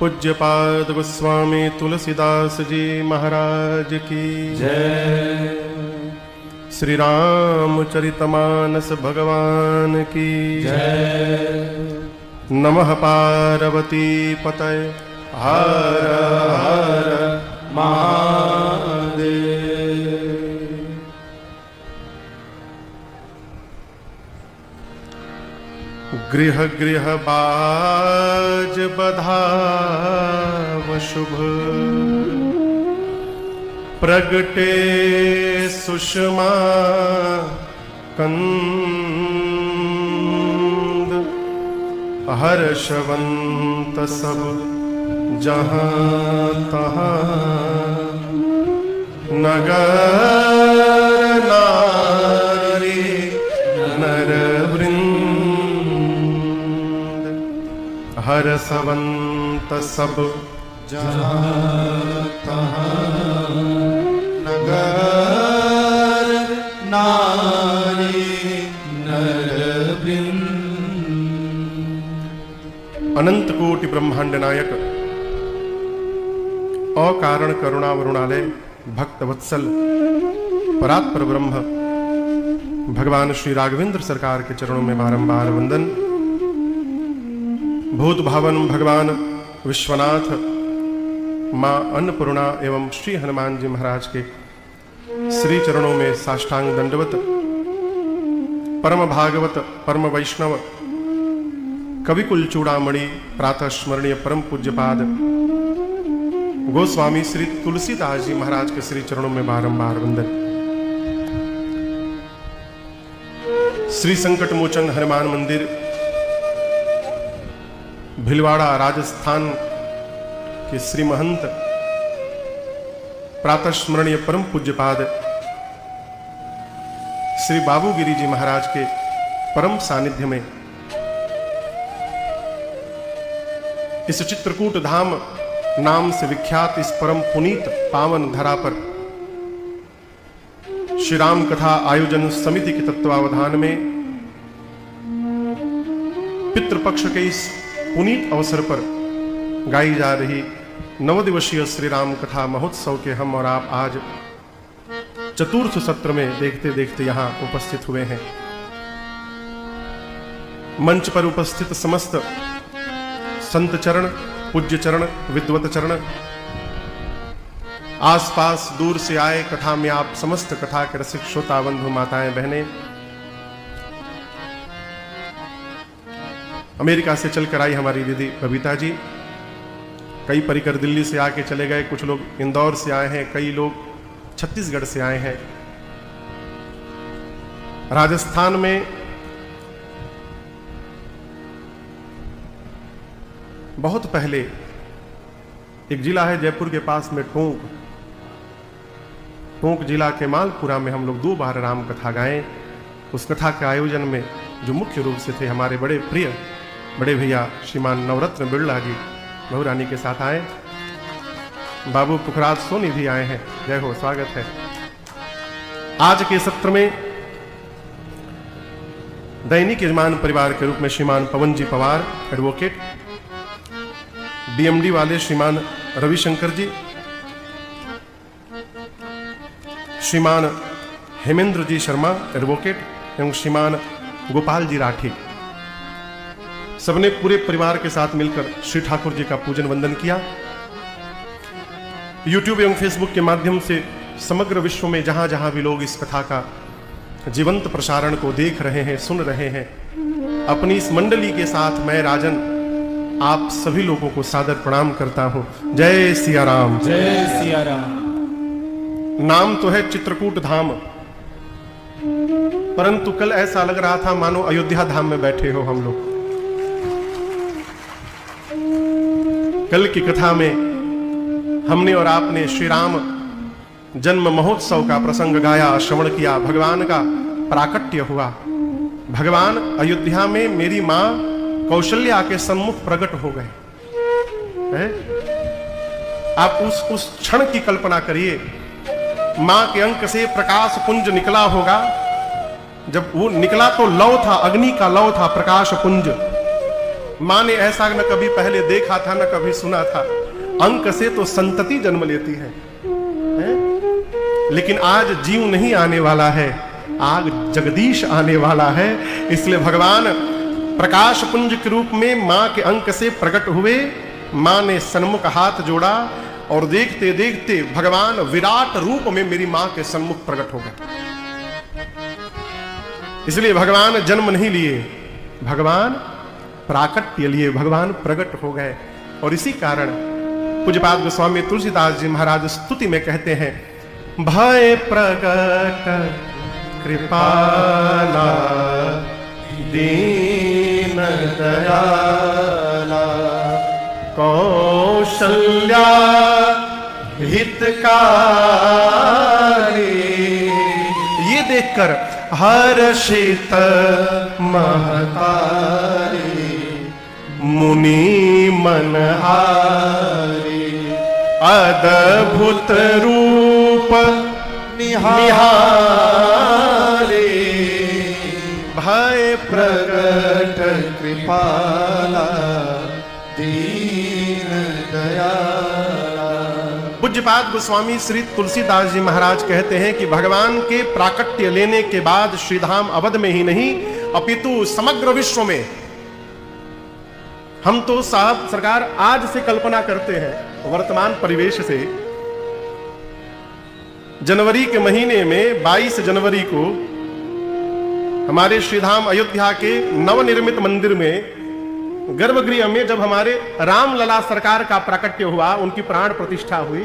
पूज्यपाद गोस्वामी तुलसीदास जी महाराज की जय। श्री रामचरितमानस भगवान की जय। नमः पार्वती पतये हर हर महादेव। गृह गृह बाज बधाव शुभ प्रगटे सुषमा कंद हर्षवंत सब जहाँ तहाँ नगर नारी नर वृंद हर्षवंत सब जहाँ तहाँ नगर नारी नर वृंद। अनंत कोटि ब्रह्मांड नायक अकारण करुणा वरुणालय भक्त वत्सल परात्पर ब्रह्म भगवान श्री राघवेंद्र सरकार के चरणों में बारंबार वंदन। भूत भावन भगवान विश्वनाथ मां अन्नपूर्णा एवं श्री हनुमान जी महाराज के श्री चरणों में साष्टांग दंडवत। परम भागवत परम वैष्णव कविकुल चूड़ामणि प्रातः स्मरणीय परम पूज्यपाद गोस्वामी श्री तुलसीदास जी महाराज के श्री चरणों में बारंबार वंदन। श्री संकट मोचन हनुमान मंदिर भिलवाड़ा राजस्थान के श्री महंत प्रातः स्मरणीय परम पूज्यपाद श्री बाबूगिरी जी महाराज के परम सानिध्य में इस चित्रकूट धाम नाम से विख्यात इस परम पुनीत पावन धरा पर श्री राम कथा आयोजन समिति के तत्वावधान में पितृपक्ष के इस पुनीत अवसर पर गाई जा रही 9 दिवसीय श्री राम कथा महोत्सव के हम और आप आज चतुर्थ सत्र में देखते देखते यहां उपस्थित हुए हैं। मंच पर उपस्थित समस्त संत चरण पूज्य चरण विद्वत चरण आसपास दूर से आए कथा में आप समस्त कथा के रसिक श्रोता बंधु माताएं बहनें, अमेरिका से चलकर आई हमारी दीदी बबीता जी, कई परिकर दिल्ली से आके चले गए, कुछ लोग इंदौर से आए हैं, कई लोग छत्तीसगढ़ से आए हैं। राजस्थान में बहुत पहले एक जिला है जयपुर के पास में टोंक जिला के मालपुरा में हम लोग 2 बार राम कथा गाए। उस कथा के आयोजन में जो मुख्य रूप से थे हमारे बड़े प्रिय बड़े भैया श्रीमान नवरत्न बिरला जी बहू रानी के साथ आए। बाबू पुखराज सोनी भी आए हैं। जय हो, स्वागत है। आज के सत्र में दैनिक यजमान परिवार के रूप में श्रीमान पवन जी पवार एडवोकेट, डीएमडी वाले श्रीमान रविशंकर जी, श्रीमान हेमेंद्र जी शर्मा एडवोकेट एवं श्रीमान गोपाल जी राठी, सबने पूरे परिवार के साथ मिलकर श्री ठाकुर जी का पूजन वंदन किया। यूट्यूब एवं फेसबुक के माध्यम से समग्र विश्व में जहां जहां भी लोग इस कथा का जीवंत प्रसारण को देख रहे हैं, सुन रहे हैं, अपनी इस मंडली के साथ मैं राजन आप सभी लोगों को सादर प्रणाम करता हूं। जय सिया राम। जय सिया राम। नाम तो है चित्रकूट धाम, परंतु कल ऐसा लग रहा था मानो अयोध्या धाम में बैठे हो हम लोग। कल की कथा में हमने और आपने श्री राम जन्म महोत्सव का प्रसंग गाया, श्रवण किया, भगवान का प्राकट्य हुआ। भगवान अयोध्या में मेरी मां कौशल्या के सम्मुख प्रकट हो गए। आप उस क्षण की कल्पना करिए, मां के अंक से प्रकाश पुंज निकला होगा। जब वो निकला तो लौ था, अग्नि का लौ था, प्रकाश पुंज। माँ ने ऐसा न कभी पहले देखा था न कभी सुना था। अंक से तो संतति जन्म लेती है? लेकिन आज जीव नहीं आने वाला है, आज जगदीश आने वाला है। इसलिए भगवान प्रकाश पुंज के रूप में मां के अंक से प्रकट हुए। मां ने सन्मुख हाथ जोड़ा और देखते देखते भगवान विराट रूप में मेरी मां के सन्मुख प्रकट हो गए। इसलिए भगवान जन्म नहीं लिए, भगवान प्राकट्य लिए, भगवान प्रकट हो गए। और इसी कारण पूज्यपाद गोस्वामी तुलसीदास जी महाराज स्तुति में कहते हैं, भय प्रकट कृपाला दीन दयाला कौशल्या हितकारी। ये देखकर हर्षित महतारी मुनि मनहारी अद्भुत रूप निहारे भय प्रकट कृपाला दीन दयाला। पूज्यपाद गोस्वामी श्री तुलसीदास जी महाराज कहते हैं कि भगवान के प्राकट्य लेने के बाद श्रीधाम अवध में ही नहीं अपितु समग्र विश्व में, हम तो साहब सरकार आज से कल्पना करते हैं वर्तमान परिवेश से, जनवरी के महीने में 22 जनवरी को हमारे श्रीधाम अयोध्या के नवनिर्मित मंदिर में गर्भगृह में जब हमारे रामलला सरकार का प्राकट्य हुआ, उनकी प्राण प्रतिष्ठा हुई,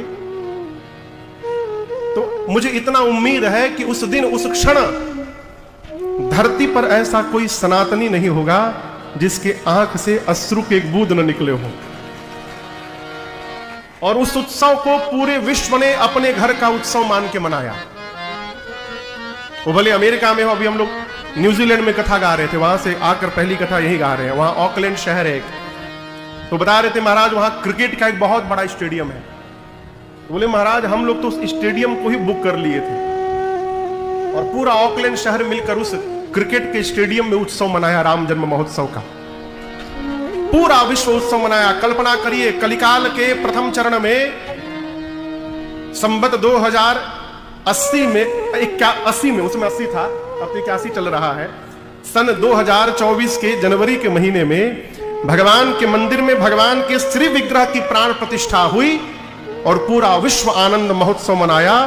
तो मुझे इतना उम्मीद है कि उस दिन उस क्षण धरती पर ऐसा कोई सनातनी नहीं होगा जिसके आंख से अश्रु के एक बूंद न निकले हो। और उस उत्सव को पूरे विश्व ने अपने घर का उत्सव मान के मनाया। वो भले अमेरिका में हो, अभी हम लोग न्यूजीलैंड में कथा गा रहे थे, वहां से आकर पहली कथा यही गा रहे हैं। वहां ऑकलैंड शहर है एक, तो बता रहे थे महाराज वहां क्रिकेट का एक बहुत बड़ा स्टेडियम है। बोले महाराज हम लोग तो उस स्टेडियम को ही बुक कर लिए थे और पूरा ऑकलैंड शहर मिलकर उस क्रिकेट के स्टेडियम में उत्सव मनाया, राम जन्म महोत्सव का पूरा विश्व उत्सव मनाया। कल्पना करिए, कलिकाल के प्रथम चरण में संवत 2080 में 81 में, उसमें 80 था, अब तो 81 चल रहा है, सन 2024 के जनवरी के महीने में भगवान के मंदिर में भगवान के श्री विग्रह की प्राण प्रतिष्ठा हुई और पूरा विश्व आनंद महोत्सव मनाया।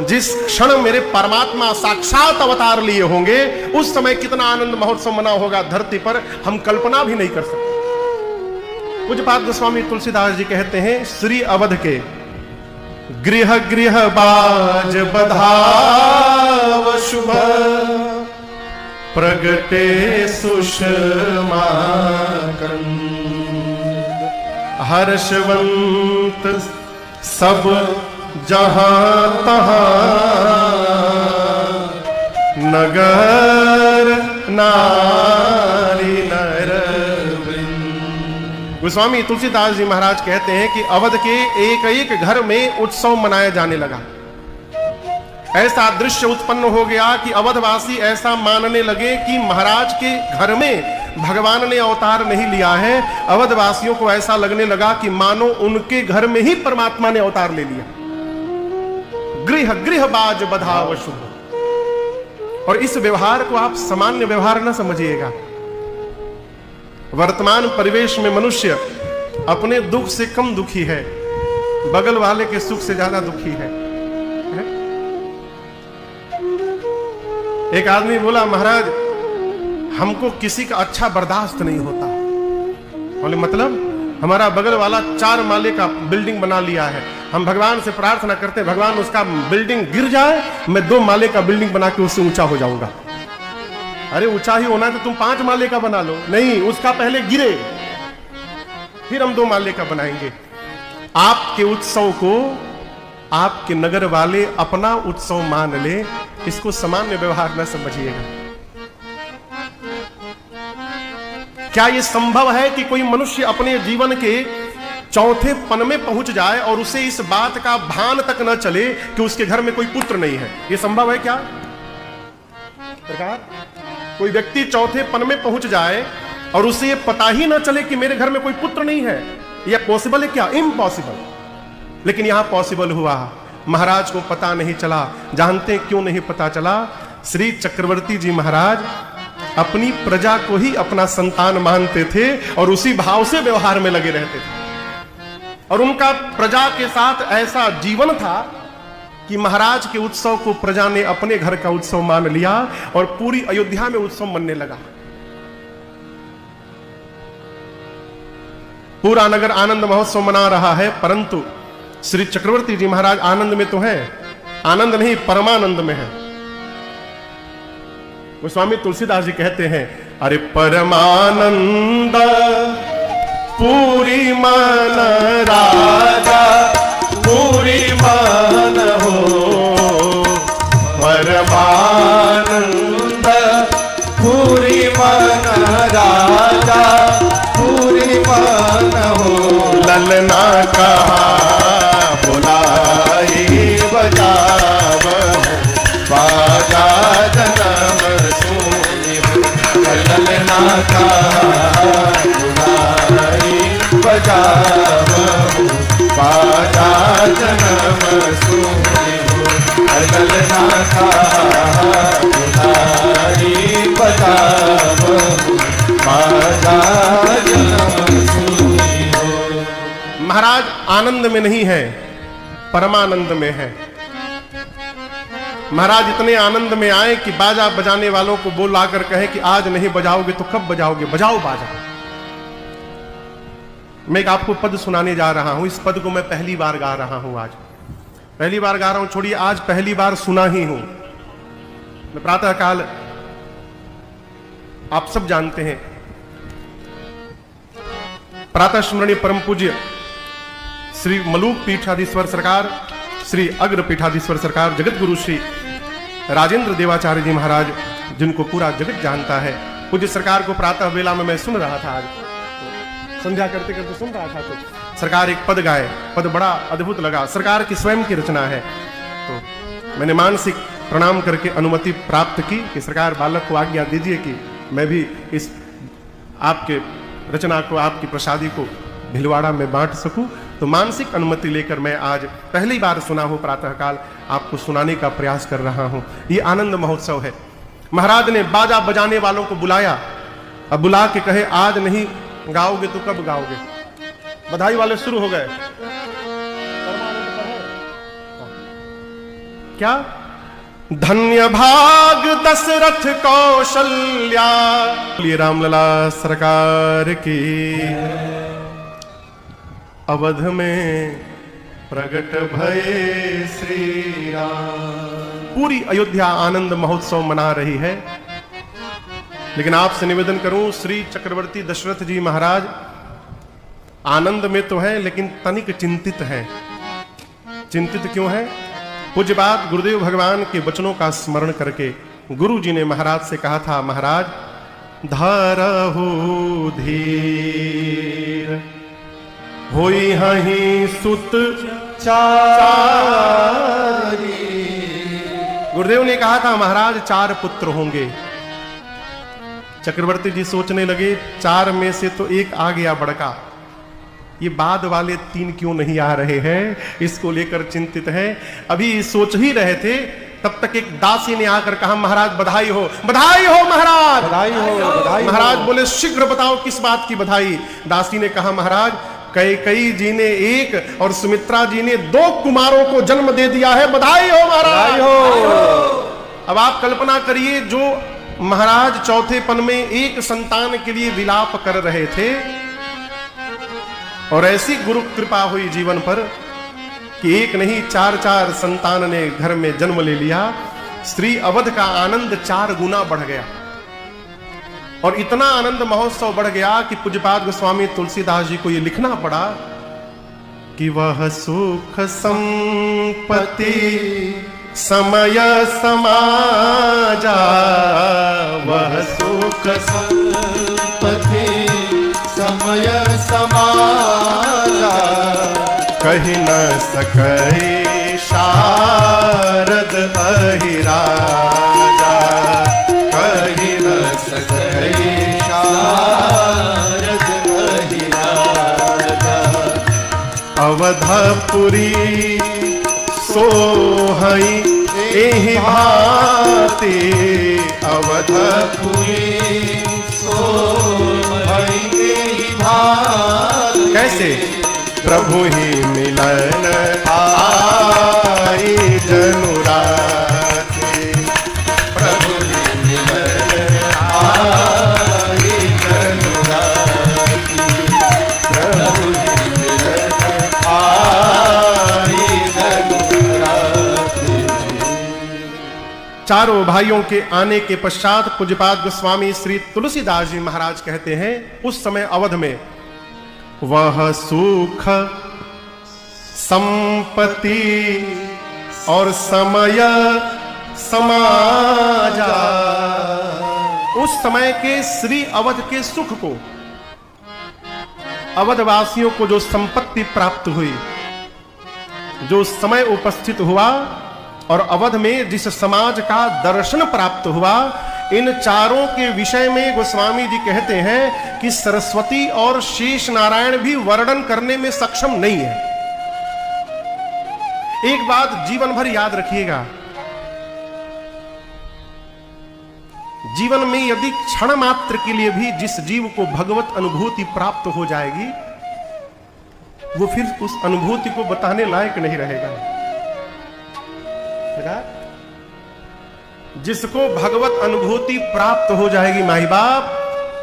जिस क्षण मेरे परमात्मा साक्षात अवतार लिए होंगे, उस समय कितना आनंद महोत्सव मना होगा धरती पर, हम कल्पना भी नहीं कर सकते। पूज्यपाद गोस्वामी तुलसीदास जी कहते हैं, श्री अवध के गृह गृह बाज बधाव शुभ प्रगटे सुषमा हर्षवंत सब जहां तहां नगर नारी नर वृंद। गोस्वामी तुलसीदास जी महाराज कहते हैं कि अवध के एक एक घर में उत्सव मनाया जाने लगा। ऐसा दृश्य उत्पन्न हो गया कि अवधवासी ऐसा मानने लगे कि महाराज के घर में भगवान ने अवतार नहीं लिया है। अवधवासियों को ऐसा लगने लगा कि मानो उनके घर में ही परमात्मा ने अवतार ले लिया। गृह गृह बाज बधाव शुभ। और इस व्यवहार को आप सामान्य व्यवहार न समझिएगा। वर्तमान परिवेश में मनुष्य अपने दुख से कम दुखी है, बगल वाले के सुख से ज्यादा दुखी है। एक आदमी बोला, महाराज हमको किसी का अच्छा बर्दाश्त नहीं होता। बोले मतलब? हमारा बगल वाला 4 माले का बिल्डिंग बना लिया है, हम भगवान से प्रार्थना करते हैं भगवान उसका बिल्डिंग गिर जाए, मैं 2 माले का बिल्डिंग बना के उससे ऊंचा हो जाऊंगा। अरे ऊंचा ही होना है तो तुम 5 माले का बना लो। नहीं, उसका पहले गिरे फिर हम 2 माले का बनाएंगे। आपके उत्सव को आपके नगर वाले अपना उत्सव मान ले, इसको सामान्य व्यवहार न समझिएगा। क्या यह संभव है कि कोई मनुष्य अपने जीवन के चौथे पन में पहुंच जाए और उसे इस बात का भान तक न चले कि उसके घर में कोई पुत्र नहीं है? यह संभव है क्या? सरकार, कोई व्यक्ति चौथे पन में पहुंच जाए और उसे ये पता ही ना चले कि मेरे घर में कोई पुत्र नहीं है। यह पॉसिबल है क्या? इम्पॉसिबल। लेकिन यहां पॉसिबल हुआ। महाराज को पता नहीं चला। जानते क्यों नहीं पता चला? श्री चक्रवर्ती जी महाराज अपनी प्रजा को ही अपना संतान मानते थे और उसी भाव से व्यवहार में लगे रहते थे। और उनका प्रजा के साथ ऐसा जीवन था कि महाराज के उत्सव को प्रजा ने अपने घर का उत्सव मान लिया और पूरी अयोध्या में उत्सव मनने लगा। पूरा नगर आनंद महोत्सव मना रहा है, परंतु श्री चक्रवर्ती जी महाराज आनंद में तो हैं, आनंद नहीं परमानंद में है। गोस्वामी तुलसीदास जी कहते हैं, अरे परमानंद पूरी मन राजा, पूरी मन हो परमानंद पूरी मन राजा, पूरी मन हो। ललना कहा बुलाई बजाव बाजा जन्म सुनी हो। ललना कहा बुलाई बजाव बाजा जन्म सुनी हो। ललना कहा बुलाई बजाव बाजा जन्म सुनी हो। महाराज आनंद में नहीं है, परमानंद में है। महाराज इतने आनंद में आए कि बाजा बजाने वालों को बोल लाकर कहे कि आज नहीं बजाओगे तो कब बजाओगे? बजाओ बाजा। मैं एक आपको पद सुनाने जा रहा हूं। इस पद को मैं पहली बार गा रहा हूं। आज पहली बार गा रहा हूं, छोड़िए आज पहली बार सुना ही हूं। मैं प्रातः काल, आप सब जानते हैं, प्रातः स्मरणीय परम पूज्य श्री मलूक पीठाधीश्वर सरकार, श्री अग्र पीठाधीश्वर सरकार, जगत गुरु श्री राजेंद्र देवाचार्य जी महाराज, जिनको पूरा जगत जानता है, पूज्य सरकार को प्रातः वेला में मैं सुन रहा था। आज तो संध्या करते करते सुन रहा था, तो सरकार एक पद गाए। पद बड़ा अद्भुत लगा, सरकार की स्वयं की रचना है। तो मैंने मानसिक प्रणाम करके अनुमति प्राप्त की कि सरकार बालक को आज्ञा दीजिए कि मैं भी इस आपके रचना को, आपकी प्रसादी को भिलवाड़ा में बांट सकूं। तो मानसिक अनुमति लेकर मैं आज पहली बार सुना हूं, प्रातःकाल आपको सुनाने का प्रयास कर रहा हूं। ये आनंद महोत्सव है। महाराज ने बाजा बजाने वालों को बुलाया। अब बुला के कहे आज नहीं गाओगे तो कब गाओगे? बधाई वाले शुरू हो गए। क्या? धन्य भाग दशरथ कौशल्या, बोलिए रामलला सरकार की। अवध में प्रगट भये श्री राम। पूरी अयोध्या आनंद महोत्सव मना रही है। लेकिन आपसे निवेदन करूं, श्री चक्रवर्ती दशरथ जी महाराज आनंद में तो है, लेकिन तनिक चिंतित है। चिंतित क्यों है? पूज्य बात गुरुदेव भगवान के वचनों का स्मरण करके गुरु जी ने महाराज से कहा था, महाराज धरहु धीर होई हहीं सुत चारी। गुरुदेव ने कहा था महाराज 4 पुत्र होंगे। चक्रवर्ती जी सोचने लगे 4 में से तो एक आ गया बड़का, ये बाद वाले 3 क्यों नहीं आ रहे हैं? इसको लेकर चिंतित है। अभी सोच ही रहे थे, तब तक एक दासी ने आकर कहा महाराज बधाई हो, बधाई हो महाराज, बधाई हो, बधाई हो। महाराज बोले शीघ्र बताओ किस बात की बधाई? दासी ने कहा महाराज कैकेयी जी ने 1 और सुमित्रा जी ने 2 कुमारों को जन्म दे दिया है। बधाई हो महाराज, बधाई हो। अब आप कल्पना करिए, जो महाराज चौथेपन में एक संतान के लिए विलाप कर रहे थे और ऐसी गुरु कृपा हुई जीवन पर कि एक नहीं 4 संतान ने घर में जन्म ले लिया। श्री अवध का आनंद 4 गुना बढ़ गया और इतना आनंद महोत्सव बढ़ गया कि पूज्यपाद गोस्वामी तुलसीदास जी को यह लिखना पड़ा कि वह सुख संपत्ति समय समाजा, वह सुख संपत्ति समय समाजा, कही न सके शारद अहिराजा, कही न सके शारद अवधपुरी सोहई एहि भांति, अवधपुरी सोहई एहि भांति। कैसे? प्रभु ही मिलन आई जनुराती, प्रभु ही मिलन आई जनुराती, प्रभु ही मिलन आई जनुराती। चारों भाइयों के आने के पश्चात पूज्यपाद गोस्वामी श्री तुलसीदास जी महाराज कहते हैं, उस समय अवध में वह सुख संपत्ति और समय समाजा, उस समय के श्री अवध के सुख को, अवधवासियों को जो संपत्ति प्राप्त हुई, जो समय उपस्थित हुआ और अवध में जिस समाज का दर्शन प्राप्त हुआ, इन चारों के विषय में गोस्वामी जी कहते हैं कि सरस्वती और शेष नारायण भी वर्णन करने में सक्षम नहीं है। एक बात जीवन भर याद रखिएगा, जीवन में यदि क्षण मात्र के लिए भी जिस जीव को भगवत अनुभूति प्राप्त हो जाएगी, वो फिर उस अनुभूति को बताने लायक नहीं रहेगा। जिसको भगवत अनुभूति प्राप्त हो जाएगी माई बाप,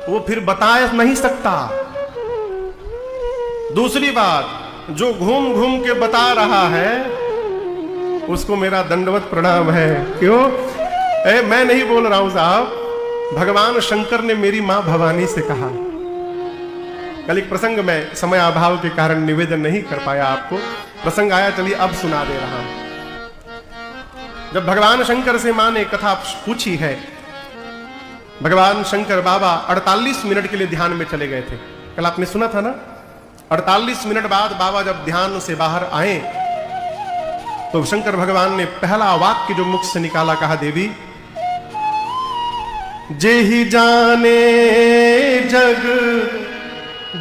वो फिर बता नहीं सकता। दूसरी बात, जो घूम घूम के बता रहा है उसको मेरा दंडवत प्रणाम है। क्यों? मैं नहीं बोल रहा हूं साहब, भगवान शंकर ने मेरी मां भवानी से कहा। कल एक प्रसंग में समय अभाव के कारण निवेदन नहीं कर पाया आपको, प्रसंग आया, चलिए अब सुना दे रहा हूं। जब भगवान शंकर से मां ने कथा पूछी है, भगवान शंकर बाबा 48 मिनट के लिए ध्यान में चले गए थे। कल आपने सुना था ना, 48 मिनट बाद बाबा जब ध्यान से बाहर आए तो शंकर भगवान ने पहला वाक्य जो मुख से निकाला, कहा, देवी जे ही जाने जग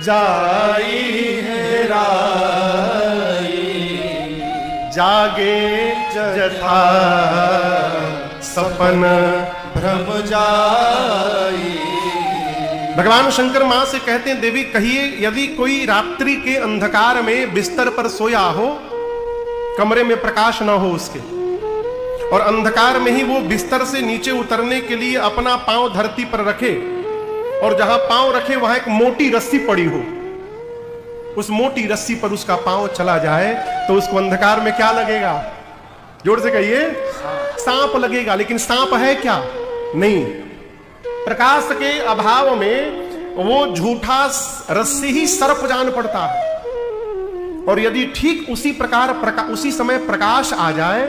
जाई हेराई, जागे जथा सपन भ्रम जाई। भगवान शंकर मां से कहते हैं, देवी कहिए, यदि कोई रात्रि के अंधकार में बिस्तर पर सोया हो, कमरे में प्रकाश ना हो उसके, और अंधकार में ही वो बिस्तर से नीचे उतरने के लिए अपना पांव धरती पर रखे, और जहां पांव रखे वहां एक मोटी रस्सी पड़ी हो, उस मोटी रस्सी पर उसका पांव चला जाए तो उसको अंधकार में क्या लगेगा? जोर से कहिए, सांप लगेगा। लेकिन सांप है क्या? नहीं। प्रकाश के अभाव में वो झूठा रस्सी ही सर्प जान पड़ता है। और यदि ठीक उसी प्रकार उसी समय प्रकाश आ जाए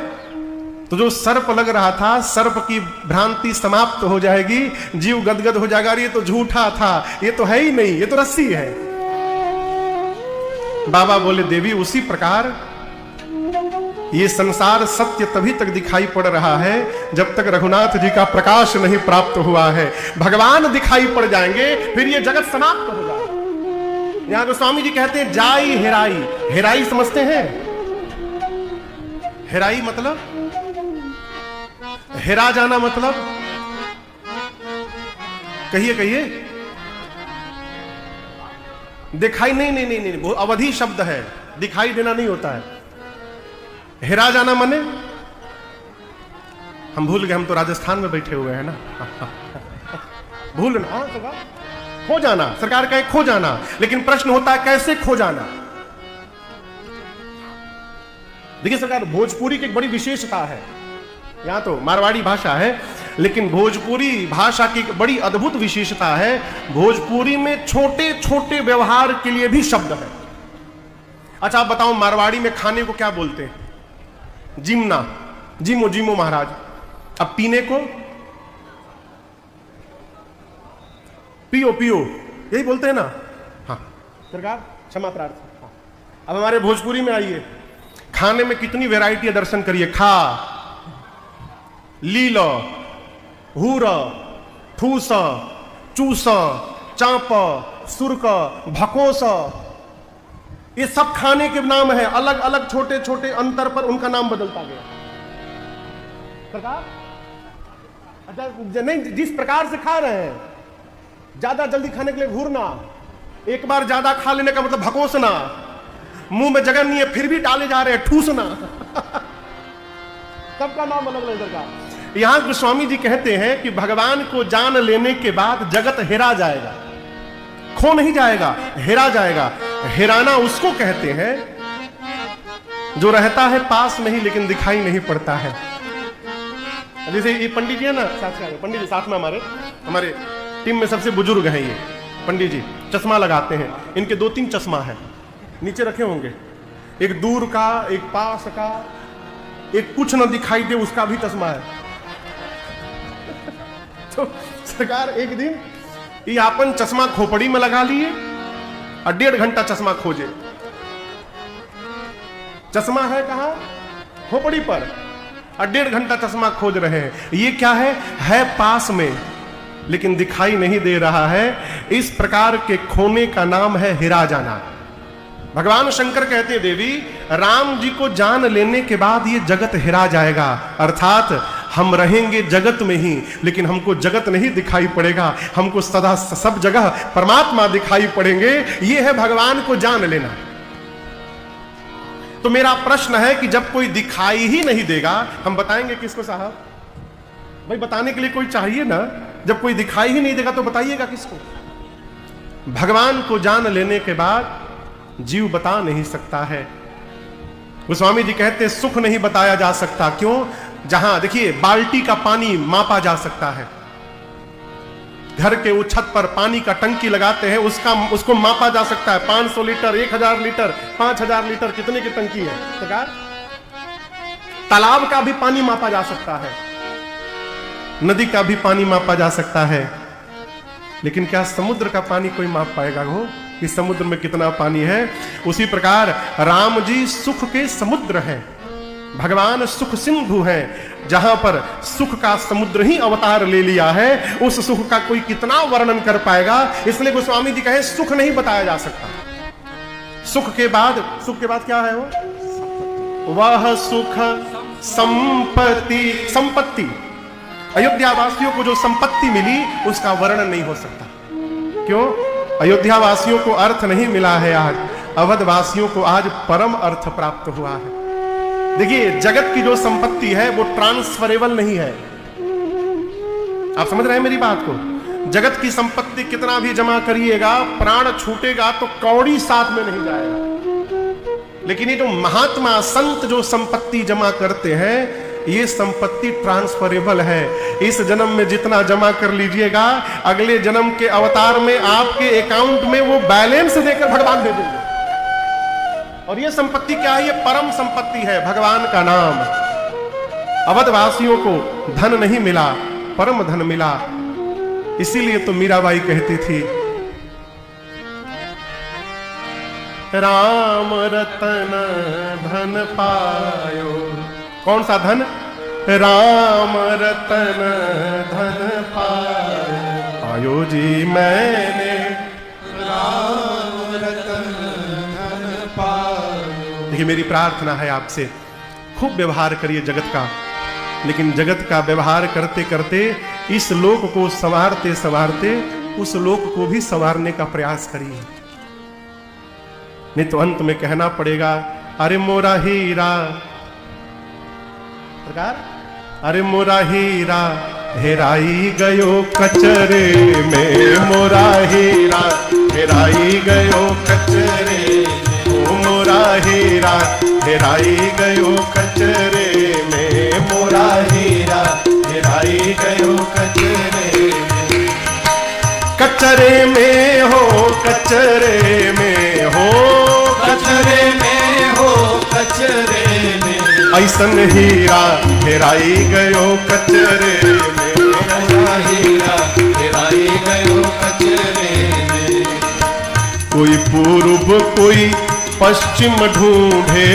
तो जो सर्प लग रहा था, सर्प की भ्रांति समाप्त हो जाएगी, जीव गदगद हो जाएगा, ये तो झूठा था, ये तो है ही नहीं, ये तो रस्सी है। बाबा बोले, देवी उसी प्रकार ये संसार सत्य तभी तक दिखाई पड़ रहा है जब तक रघुनाथ जी का प्रकाश नहीं प्राप्त हुआ है। भगवान दिखाई पड़ जाएंगे फिर ये जगत समाप्त हो जाएगा। यहां गोस्वामी जी कहते हैं, जाई हेराई। हेराई समझते हैं? हेराई मतलब हेरा जाना, मतलब कहिए कहिए। दिखाई नहीं, वो अवधि शब्द है, दिखाई देना नहीं होता है। हेरा जाना माने, हम भूल गए, हम तो राजस्थान में बैठे हुए हैं ना। भूलना, खो जाना, सरकार कहे खो जाना, लेकिन प्रश्न होता है कैसे खो जाना। देखिए सरकार, भोजपुरी की एक बड़ी विशेषता है, यहां तो मारवाड़ी भाषा है, लेकिन भोजपुरी भाषा की एक बड़ी अद्भुत विशेषता है, भोजपुरी में छोटे छोटे व्यवहार के लिए भी शब्द है। अच्छा आप बताओ, मारवाड़ी में खाने को क्या बोलते हैं? जिमना, जिमो जिमो महाराज। अब पीने को पियो पियो, यही बोलते हैं ना। हाँ सरकार, क्षमा प्रार्थना। हाँ। अब हमारे भोजपुरी में आइए, खाने में कितनी वैरायटी है, दर्शन करिए। खा, लील, हूर, ठूस, चूस, चाप, सुरक, भकोस, ये सब खाने के नाम है, अलग अलग छोटे छोटे अंतर पर उनका नाम बदलता गया। सरकार नहीं, जिस प्रकार से खा रहे हैं, ज्यादा जल्दी खाने के लिए घूरना, एक बार ज्यादा खा लेने का मतलब भकोसना, मुंह में जगह नहीं है फिर भी डाले जा रहे हैं, ठूसना सबका नाम अलग अलग सरकार। यहां गोस्वामी जी कहते हैं कि भगवान को जान लेने के बाद जगत हेरा जाएगा, खो नहीं जाएगा, हेरा जाएगा। हेराना उसको कहते हैं जो रहता है पास में ही लेकिन दिखाई नहीं पड़ता है। जैसे ये पंडित जी है ना, पंडित जी साथ में हमारे टीम में सबसे बुजुर्ग हैं ये पंडित जी, चश्मा लगाते हैं। इनके 2-3 चश्मा है नीचे रखे होंगे, एक दूर का, एक पास का, एक कुछ न दिखाई दे उसका भी चश्मा है। तो सरकार एक दिन ये अपन चश्मा खोपड़ी में लगा लिए और 1.5 घंटा चश्मा खोजे। चश्मा है कहां? खोपड़ी पर, और 1.5 घंटा चश्मा खोज रहे हैं। ये क्या है पास में लेकिन दिखाई नहीं दे रहा है। इस प्रकार के खोने का नाम है हिरा जाना। भगवान शंकर कहते हैं देवी, राम जी को जान लेने के बाद ये जगत हिरा जाएगा, अर्थात हम रहेंगे जगत में ही लेकिन हमको जगत नहीं दिखाई पड़ेगा, हमको सदा सब जगह परमात्मा दिखाई पड़ेंगे। ये है भगवान को जान लेना। तो मेरा प्रश्न है कि जब कोई दिखाई ही नहीं देगा, हम बताएंगे किसको साहब? भाई बताने के लिए कोई चाहिए ना। जब कोई दिखाई ही नहीं देगा तो बताइएगा किसको? भगवान को जान लेने के बाद जीव बता नहीं सकता है। गोस्वामी जी कहते हैं सुख नहीं बताया जा सकता। क्यों? जहां देखिए बाल्टी का पानी मापा जा सकता है, घर के वो छत पर पानी का टंकी लगाते हैं, उसको मापा जा सकता है। 500 लीटर, 1000 लीटर, 5000 लीटर, कितने की टंकी है सरकार? तालाब का भी पानी मापा जा सकता है, नदी का भी पानी मापा जा सकता है, लेकिन क्या समुद्र का पानी कोई माप पाएगा हो कि समुद्र में कितना पानी है? उसी प्रकार राम जी सुख के समुद्र हैं, भगवान सुख सिंधु हैं। जहां पर सुख का समुद्र ही अवतार ले लिया है, उस सुख का कोई कितना वर्णन कर पाएगा? इसलिए गोस्वामी जी कहे सुख नहीं बताया जा सकता। सुख के बाद क्या है वो? वह सुख संपत्ति। अयोध्या वासियों को जो संपत्ति मिली उसका वर्णन नहीं हो सकता। क्यों? अयोध्या वासियों को अर्थ नहीं मिला है आज, अवध वासियों को आज परम अर्थ प्राप्त हुआ है। देखिए जगत की जो संपत्ति है वो ट्रांसफरेबल नहीं है। आप समझ रहे हैं मेरी बात को? जगत की संपत्ति कितना भी जमा करिएगा, प्राण छूटेगा तो कौड़ी साथ में नहीं जाएगा। लेकिन ये जो महात्मा संत जो संपत्ति जमा करते हैं, ये संपत्ति ट्रांसफरेबल है। इस जन्म में जितना जमा कर लीजिएगा, अगले जन्म के अवतार में आपके अकाउंट में वो बैलेंस देकर भगवान दे देंगे। और ये संपत्ति क्या है? ये परम संपत्ति है, भगवान का नाम। अवधवासियों को धन नहीं मिला, परम धन मिला। इसीलिए तो मीराबाई कहती थी, राम रतन धन पायो। कौन सा धन? राम रतन धन पायो जी मैंने, राम रतन धन पायो। देखिए मेरी प्रार्थना है आपसे, खूब व्यवहार करिए जगत का, लेकिन जगत का व्यवहार करते करते इस लोक को संवारते संवारते उस लोक को भी संवारने का प्रयास करिए। नहीं तो अंत में कहना पड़ेगा, अरे मोरा हीरा सरकार, अरे मोरा हीरा हेराई गयो कचरे में, मोरा हीरा हेराई गयो कचरे में, ओ मोरा हीरा हेराई गयो कचरे में, मोरा हीरा हेराई गयो कचरे में। कचरे में हो, कचरे में हो, कचरे में हो, कचरे में ऐसन हीरा हेराई गयो कचरे में, हीरा हेराई गयो कचरे में। कोई पूर्व कोई पश्चिम ढूंढे,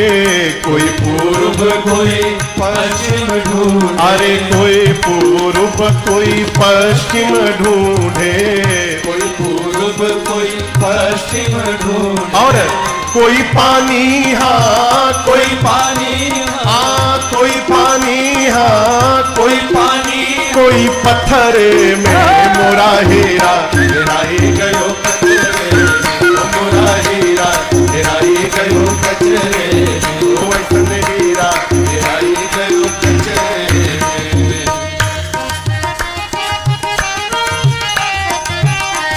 कोई पूर्व कोई पश्चिम ढूंढे, अरे कोई पूर्व कोई पश्चिम ढूंढे, कोई पूर्व कोई पश्चिम ढूंढे। और कोई पानी हाँ कोई पानी हाँ कोई पानी हाँ कोई पानी कोई पत्थर में मोरा हीरा हेराई गयो कचरे मोरा हीरा हेराई गयो कचरे वैसन हीरा हेराई गयो कचरे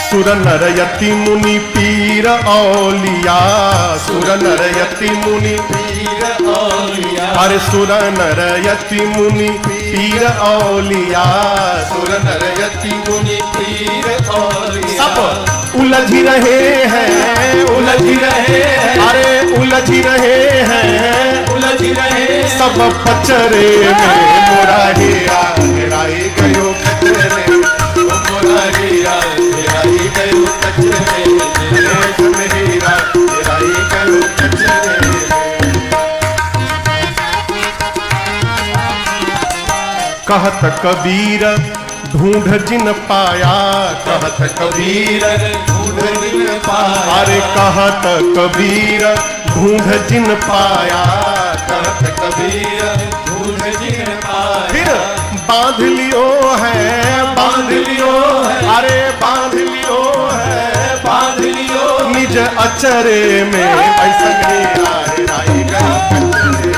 सुर नर यति मुनि पीर औलिया सुर नर यति मुनि पीर औलिया अरे सुर नर यति मुनि पीर औलिया सुर नर यति मुनि पीर औलिया सब उलझ रहे हैं उलझ रहे हैं अरे उलझ रहे हैं उलझ रहे सब पचरे में मोरा हीरा हेराई गयो कचरे मोरा हीरा हेराई गयो कचरे वैसन हीरा हेराई गयो कचरे कहत कबीर ढूंढ जिन पाया कहत कबीर ढूंढ जिन पाया अरे कहत कबीर ढूंढ जिन पाया कहत कबीर ढूंढ जिन पाया फिर बांध लियो है बांध लियो है अरे बांध लियो है बांध लियो निज अचरे में ऐसन हीरा हेराई गयो कचरे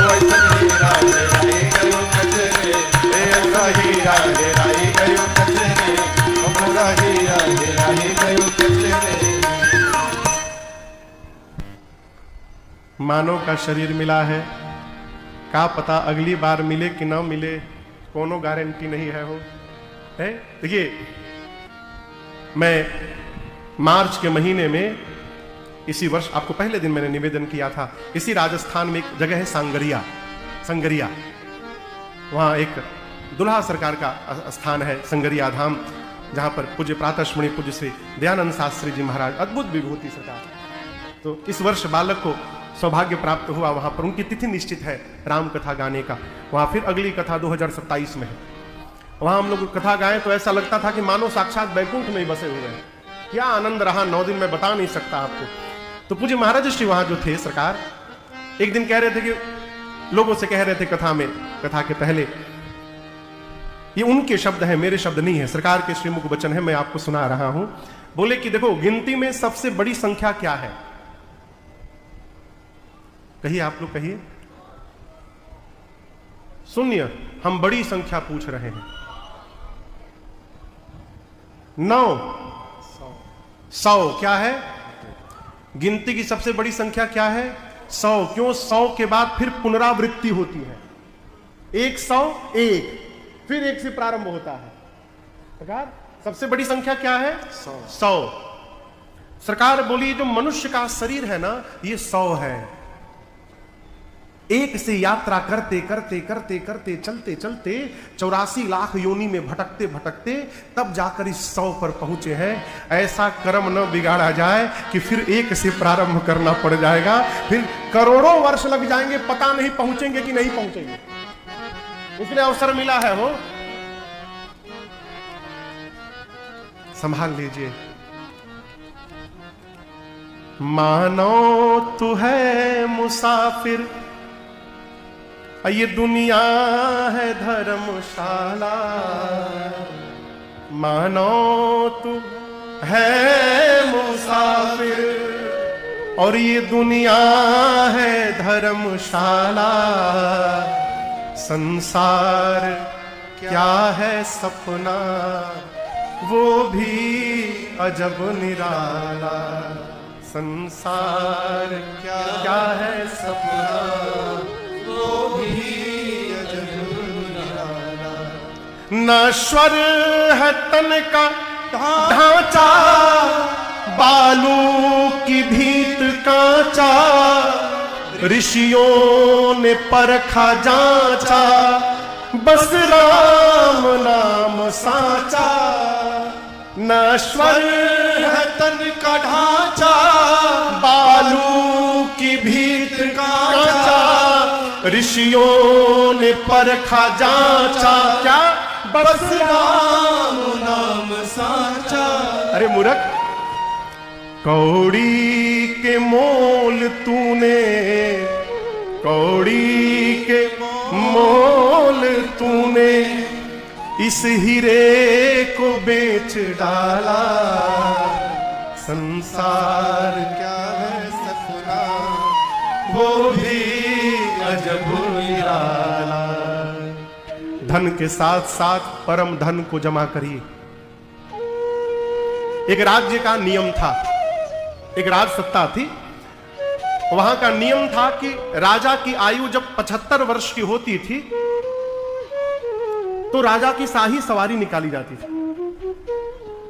वैसन हीरा हेराई गयो कचरे ऐसा हीरा हेराई गयो कचरे मोरा हीरा हेराई गयो कचरे मानव का शरीर मिला है का पता अगली बार मिले कि ना मिले कोनो गारंटी नहीं है हो है देखिए मैं मार्च के महीने में इसी वर्ष आपको पहले दिन मैंने निवेदन किया था इसी राजस्थान में एक जगह है सांगरिया संगरिया वहां एक दुल्हा सरकार का स्थान है संगरिया धाम जहां पर पूज्य प्रातःस्मरणीय पूज्य श्री दयानंद शास्त्री जी महाराज अद्भुत विभूति सरकार तो इस वर्ष बालक को सौभाग्य प्राप्त हुआ वहां पर उनकी तिथि निश्चित है राम कथा गाने का वहां फिर अगली कथा 2027 में है वहां हम लोग कथा गाए तो ऐसा लगता था कि मानो साक्षात बैकुंठ में ही बसे हुए हैं क्या आनंद रहा 9 दिन में बता नहीं सकता आपको तो पूज्य महाराज श्री वहां जो थे सरकार एक दिन कह रहे थे कि लोगों से कह रहे थे कथा में कथा के पहले ये उनके शब्द हैं मेरे शब्द नहीं है सरकार के श्रीमुख वचन है मैं आपको सुना रहा हूं बोले कि देखो गिनती में सबसे बड़ी संख्या क्या है कहिए आप लोग कहिए सुनिए हम बड़ी संख्या पूछ रहे हैं 9 100 क्या है गिनती की सबसे बड़ी संख्या क्या है 100 क्यों 100 के बाद फिर पुनरावृत्ति होती है 101 फिर 1 से प्रारंभ होता है सरकार सबसे बड़ी संख्या क्या है 100 सरकार बोली जो मनुष्य का शरीर है ना ये 100 है एक से यात्रा करते करते करते करते चलते चलते 84 लाख योनि में भटकते भटकते तब जाकर इस 100 पर पहुंचे हैं ऐसा कर्म न बिगाड़ा जाए कि फिर 1 से प्रारंभ करना पड़ जाएगा फिर करोड़ों वर्ष लग जाएंगे पता नहीं पहुंचेंगे कि नहीं पहुंचेंगे इसलिए अवसर मिला है वो संभाल लीजिए मानो तू है मुसाफिर ये दुनिया है धर्मशाला मानो तू है मुसाफिर और ये दुनिया है धर्मशाला संसार क्या है सपना वो भी अजब निराला संसार क्या है सपना नश्वर है तन का ढांचा बालू की भीत कांचा ऋषियों ने परखा जांचा बस राम नाम साचा नश्वर है तन का ढांचा बालू की भीत कांचा ऋषियों ने परखा जांचा क्या बस राम नाम साचा अरे मूर्ख कौड़ी के मोल तूने, कौड़ी के मोल तूने इस हीरे को बेच डाला। संसार क्या है सपना, वो भी अजब निराला। धन के साथ साथ परम धन को जमा करिए। एक राज्य का नियम था, एक राज सत्ता थी। वहां का नियम था कि राजा की आयु जब 75 वर्ष की होती थी तो राजा की शाही सवारी निकाली जाती थी।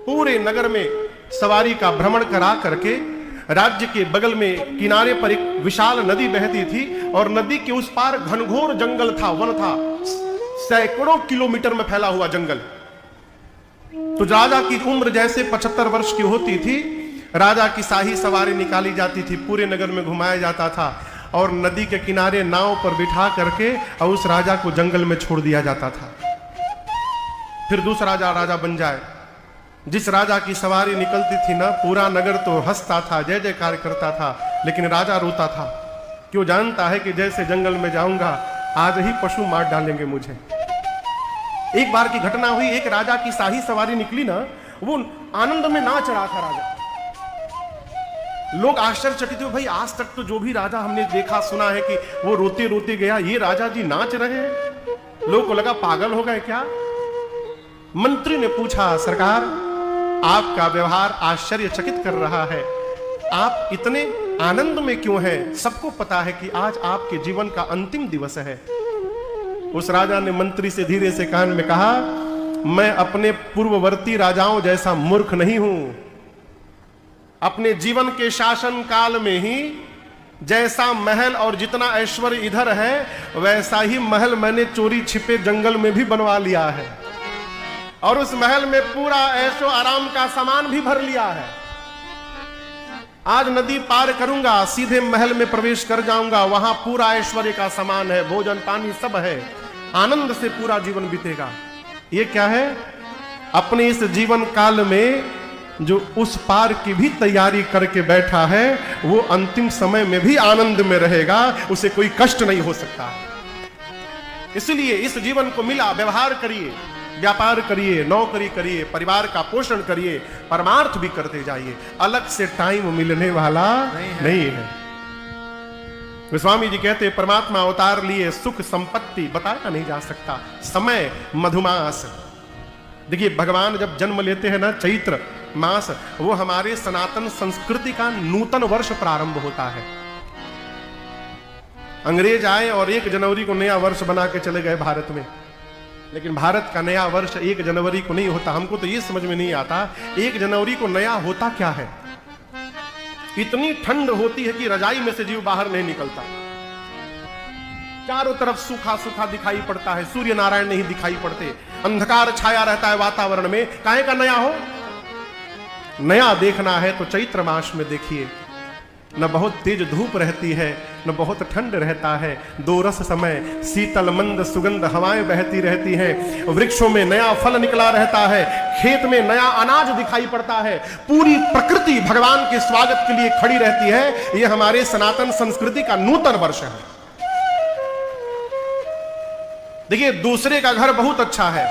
पूरे नगर में सवारी का भ्रमण करा करके राज्य के बगल में किनारे पर एक विशाल नदी बहती थी और नदी के उस पार घनघोर जंगल था, वन था, सैकड़ों किलोमीटर में फैला हुआ जंगल। तो राजा की उम्र जैसे 75 वर्ष की होती थी, राजा की शाही सवारी निकाली जाती थी, पूरे नगर में घुमाया जाता था और नदी के किनारे नाव पर बिठा करके और उस राजा को जंगल में छोड़ दिया जाता था। फिर दूसरा राजा बन जाए। जिस राजा की सवारी निकलती थी ना, पूरा नगर तो हंसता था, जय जयकार करता था, लेकिन राजा रोता था। क्यों? जानता है कि जैसे जंगल में जाऊंगा आज ही पशु मार डालेंगे मुझे। एक बार की घटना हुई, एक राजा की शाही सवारी निकली ना, वो आनंद में नाच रहा था राजा। लोग आश्चर्यचकित हुए, भाई आज तक तो जो भी राजा हमने देखा सुना है कि वो रोते रोते गया, ये राजा जी नाच रहे हैं। लोगों को लगा पागल हो गए क्या। मंत्री ने पूछा, सरकार आपका व्यवहार आश्चर्यचकित कर रहा है, आप इतने आनंद में क्यों हैं? सबको पता है कि आज आपके जीवन का अंतिम दिवस है। उस राजा ने मंत्री से धीरे से कान में कहा, मैं अपने पूर्ववर्ती राजाओं जैसा मूर्ख नहीं हूं। अपने जीवन के शासन काल में ही जैसा महल और जितना ऐश्वर्य इधर है, वैसा ही महल मैंने चोरी छिपे जंगल में भी बनवा लिया है और उस महल में पूरा ऐशो आराम का सामान भी भर लिया है। आज नदी पार करूंगा, सीधे महल में प्रवेश कर जाऊंगा, वहां पूरा ऐश्वर्य का सामान है, भोजन पानी सब है, आनंद से पूरा जीवन बीतेगा। ये क्या है? अपने इस जीवन काल में जो उस पार की भी तैयारी करके बैठा है, वो अंतिम समय में भी आनंद में रहेगा, उसे कोई कष्ट नहीं हो सकता। इसलिए इस जीवन को मिला, व्यवहार करिए, व्यापार करिए, नौकरी करिए, परिवार का पोषण करिए, परमार्थ भी करते जाइए। अलग से टाइम मिलने वाला नहीं है। गोस्वामी जी कहते, परमात्मा अवतार लिए सुख संपत्ति बताया नहीं जा सकता, समय मधुमास। देखिए, भगवान जब जन्म लेते हैं ना, चैत्र मास, वो हमारे सनातन संस्कृति का नूतन वर्ष प्रारंभ होता है। अंग्रेज आए और 1 जनवरी को नया वर्ष बना के चले गए भारत में, लेकिन भारत का नया वर्ष 1 जनवरी को नहीं होता। हमको तो ये समझ में नहीं आता 1 जनवरी को नया होता क्या है। इतनी ठंड होती है कि रजाई में से जीव बाहर नहीं निकलता, चारों तरफ सूखा सूखा दिखाई पड़ता है, सूर्य नारायण नहीं दिखाई पड़ते, अंधकार छाया रहता है वातावरण में। काहे का नया हो? नया देखना है तो चैत्र मास में देखिए, न बहुत तेज धूप रहती है, न बहुत ठंड रहता है, दो रस समय, शीतल मंद सुगंध हवाएं बहती रहती हैं, वृक्षों में नया फल निकला रहता है, खेत में नया अनाज दिखाई पड़ता है, पूरी प्रकृति भगवान के स्वागत के लिए खड़ी रहती है। यह हमारे सनातन संस्कृति का नूतन वर्ष है। देखिए, दूसरे का घर बहुत अच्छा है,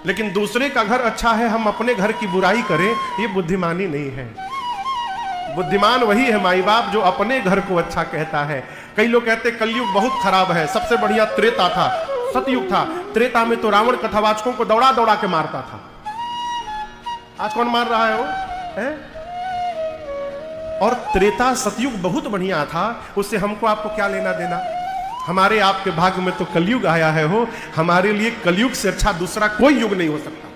लेकिन दूसरे का घर अच्छा है, हम अपने घर की बुराई करें, ये बुद्धिमानी नहीं है। बुद्धिमान वही है माई बाप जो अपने घर को अच्छा कहता है। कई लोग कहते कलयुग बहुत खराब है, सबसे बढ़िया त्रेता था, सतयुग था। त्रेता में तो रावण कथावाचकों को दौड़ा दौड़ा के मारता था। आज कौन मार रहा है वो है? और त्रेता सतयुग बहुत बढ़िया था, उससे हमको आपको क्या लेना देना। हमारे आपके भाग्य में तो कलयुग आया है हो, हमारे लिए कलयुग से अच्छा दूसरा कोई युग नहीं हो सकता।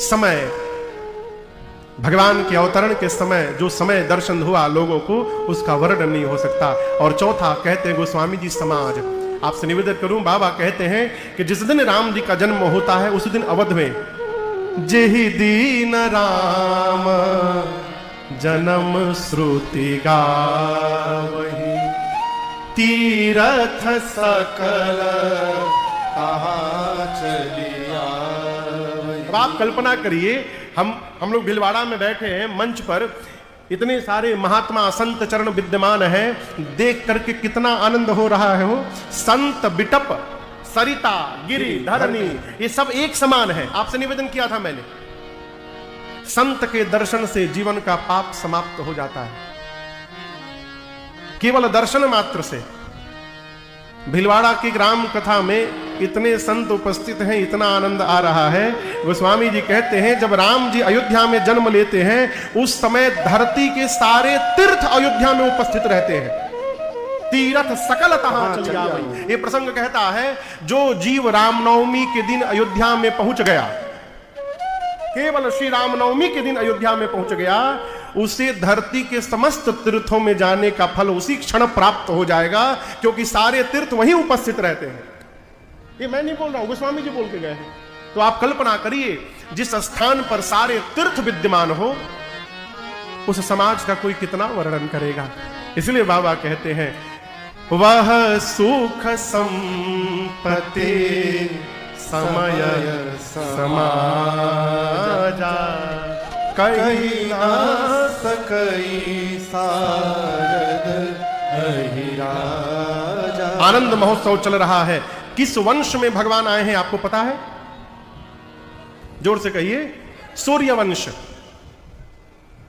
समय, भगवान के अवतरण के समय जो समय दर्शन हुआ लोगों को, उसका वर्णन नहीं हो सकता। और चौथा कहते हैं गोस्वामी जी समाज। आपसे निवेदन करूं, बाबा कहते हैं कि जिस दिन राम जी का जन्म होता है उस दिन अवध में जेहि दीन राम जन्म श्रुति गावहि, तीरथ सकल कहाँ चलिया। अब आप कल्पना करिए हम लोग भीलवाड़ा में बैठे हैं मंच पर, इतने सारे महात्मा संत चरण विद्यमान हैं, देख करके कितना आनंद हो रहा है। हो संत बिटप सरिता गिरि धरणी ये सब एक समान है। आपसे निवेदन किया था मैंने, संत के दर्शन से जीवन का पाप समाप्त हो जाता है, केवल दर्शन मात्र से। भीलवाड़ा की ग्राम कथा में इतने संत उपस्थित हैं, इतना आनंद आ रहा है। गोस्वामी जी कहते हैं जब राम जी अयोध्या में जन्म लेते हैं उस समय धरती के सारे तीर्थ अयोध्या में उपस्थित रहते हैं। तीर्थ सकल तहां चल जावई, ये प्रसंग कहता है जो जीव रामनवमी के दिन अयोध्या में पहुंच गया, केवल श्री रामनवमी के दिन अयोध्या में पहुंच गया, उसे धरती के समस्त तीर्थों में जाने का फल उसी क्षण प्राप्त हो जाएगा, क्योंकि सारे तीर्थ वहीं उपस्थित रहते हैं। ये मैं नहीं बोल रहा हूं, गोस्वामी जी बोल के गए हैं। तो आप कल्पना करिए जिस स्थान पर सारे तीर्थ विद्यमान हो उस समाज का कोई कितना वर्णन करेगा। इसलिए बाबा कहते हैं वह सुख संपत्ति समय समाजा कहीं ना सकई सारद अहि राजा। आनंद महोत्सव चल रहा है। किस वंश में भगवान आए हैं आपको पता है? जोर से कहिए, सूर्य वंश।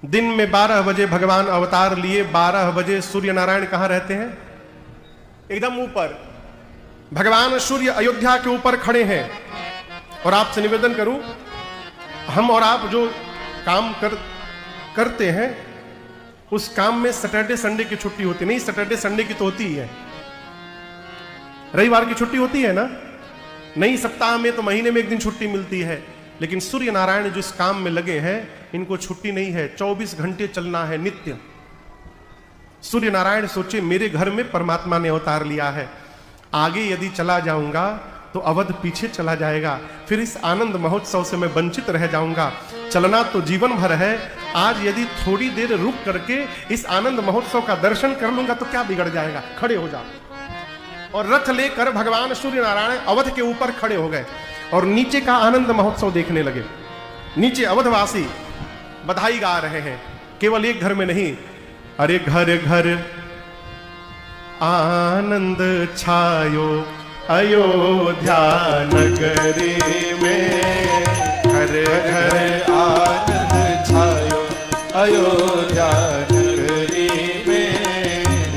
दिन में 12 बजे भगवान अवतार लिए, 12 बजे सूर्य नारायण कहां रहते हैं? एकदम ऊपर। भगवान सूर्य अयोध्या के ऊपर खड़े हैं। और आपसे निवेदन करूं, हम और आप जो काम करते हैं उस काम में सैटरडे संडे की छुट्टी होती नहीं। सैटरडे संडे की तो होती ही है, रविवार की छुट्टी होती है ना, नई सप्ताह में तो महीने में एक दिन छुट्टी मिलती है। लेकिन सूर्य नारायण जिस काम में लगे हैं इनको छुट्टी नहीं है, 24 घंटे चलना है नित्य। सूर्य नारायण सोचे मेरे घर में परमात्मा ने अवतार लिया है, आगे यदि चला जाऊंगा तो अवध पीछे चला जाएगा, फिर इस आनंद महोत्सव से मैं वंचित रह जाऊंगा। चलना तो जीवन भर है, आज यदि थोड़ी देर रुक करके इस आनंद महोत्सव का दर्शन कर लूंगा तो क्या बिगड़ जाएगा। खड़े हो जाओ। और रथ लेकर भगवान सूर्य नारायण अवध के ऊपर खड़े हो गए और नीचे का आनंद महोत्सव देखने लगे। नीचे अवधवासी बधाई गा रहे हैं, केवल एक घर में नहीं, अरे घर घर आनंद छायो अयोध्या नगरी में, घर घर आनंद छायो अयोध्या नगरी में,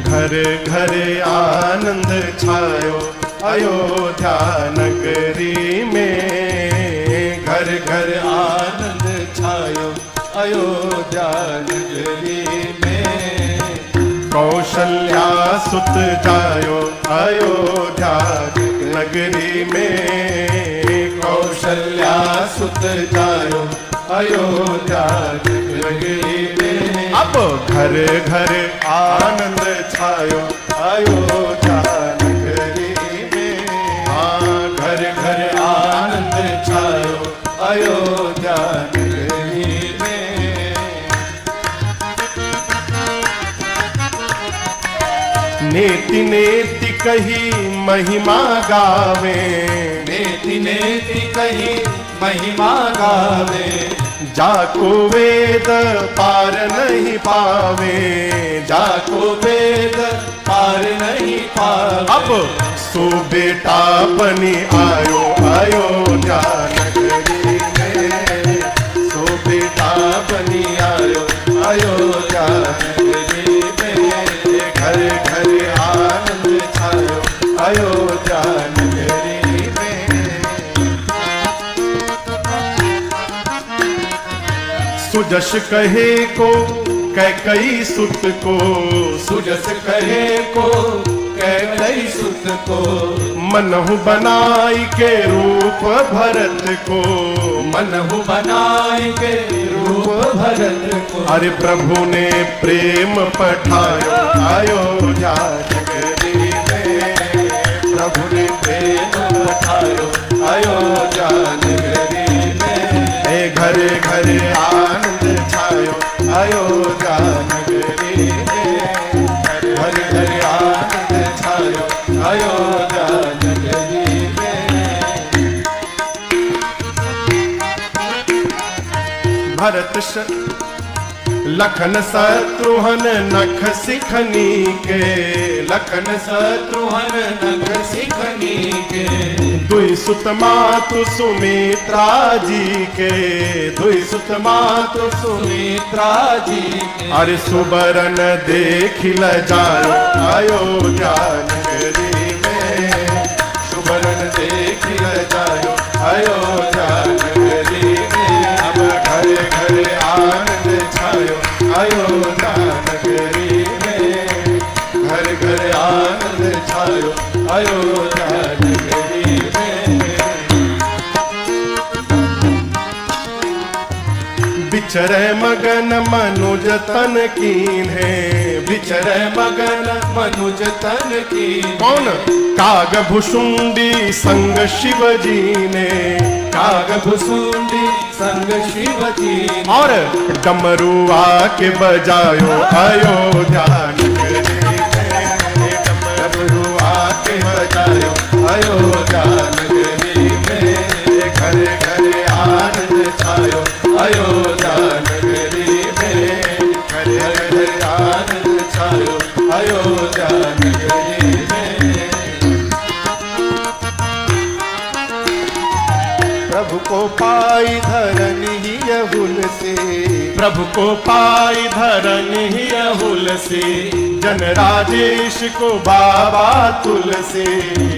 घर घर आनंद छायो अयोध्या नगरी में, घर घर आनंद छायो अयोध्या नगरी में, कौशल्या सुत जायो अयोध्या नगरी में, कौशल्या सुत जायो अयोध्या नगरी में। अब घर घर आनंद छायो अयोध्या नगरी में, हाँ घर घर आनंद छायो अयोध्या नगरी में। नेति नेति कही महिमा गावे, नेति नेति कही महिमा गावे, जाको वेद पार नहीं पावे, जाको वेद पार नहीं पावे। अब सो बेटा बनी आयो अयोध्या नगरी में, सो बेटा बनी आयो अयोध्या नगरी में, घर घर आनंद छायो अयोध्या नगरी में। सुजस कहे को कैकई सुत को, सुजस कहे को कैकई सुत को, मनहु बनाई के रूप भरत को, मनहु बनाई के रूप भरत को। अरे प्रभु ने प्रेम पठायो अयोध्या नगरी में, प्रभु ने प्रेम पठायो अयोध्या नगरी में, घर घर आनंद छायो अयोध्या नगरी में, घर घर आनंद छायो अयोध्या नगरी में। भरत लखन शत्रुघ्न नख सिखनी के, लखन शत्रुघ्न नख सिखनी के, दुई सुत मातु सुमित्रा जी के, दुई सुत मातु सुमित्रा जी के, अरे सुबरन देखिल जायो अयोध्या नगरी में, सुबरन देखिल जायो अयोध्या नगरी में, अब घर घर आनंद छायो अयोध्या नगरी में, घर घर आनंद छायो अयोध्या नगरी में। बिचरे मगन मनुज तन कीन्हे, बिचरे मगन मनुज तन की, कौन काग भुसुंडी संग शिव जी ने, काग भुसुंडी संग शिव जी, और डमरुआ के बजायो अयोध्या नगरी में, डमरुआ के बजायो अयोध्या नगरी में, घर घर आनंद छायो अयोध्या नगरी में, घर घर आनंद छायो अयोध्या नगरी में। प्रभु को पाई धरनी यहुल से, प्रभु को पाई धरन ही अहुल से, जन राजेश को बाबा तुलसी,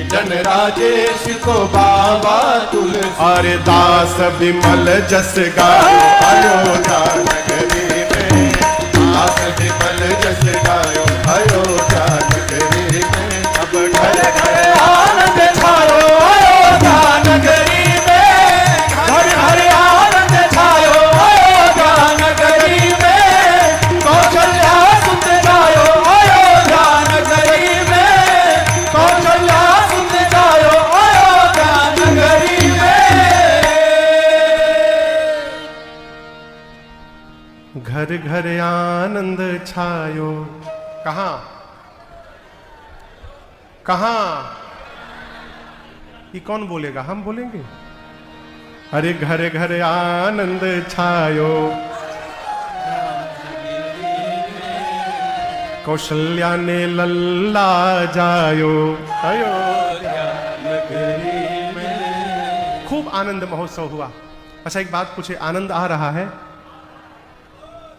जन राजेश को बाबा तुलसी, अरे दास विमल जस गायो अयोध्या नगरी में, दास विमल जस गायो अयोध्या नगरी में, अब घर घर आनंद छायो अयोध्या नगरी में, घर घर आनंद छायो अयोध्या नगरी में, कौशल्या सुत जायो अयोध्या नगरी में, कौशल्या सुत जायो अयोध्या नगरी में। घर घर आनंद छायो। कहाँ कहाँ? ये कौन बोलेगा? हम बोलेंगे? अरे घर घर आनंद छायो, कौशल्या ने लल्ला जायो अयोध्या नगरी में। खूब आनंद महोत्सव हुआ। अच्छा एक बात पूछे, आनंद आ रहा है?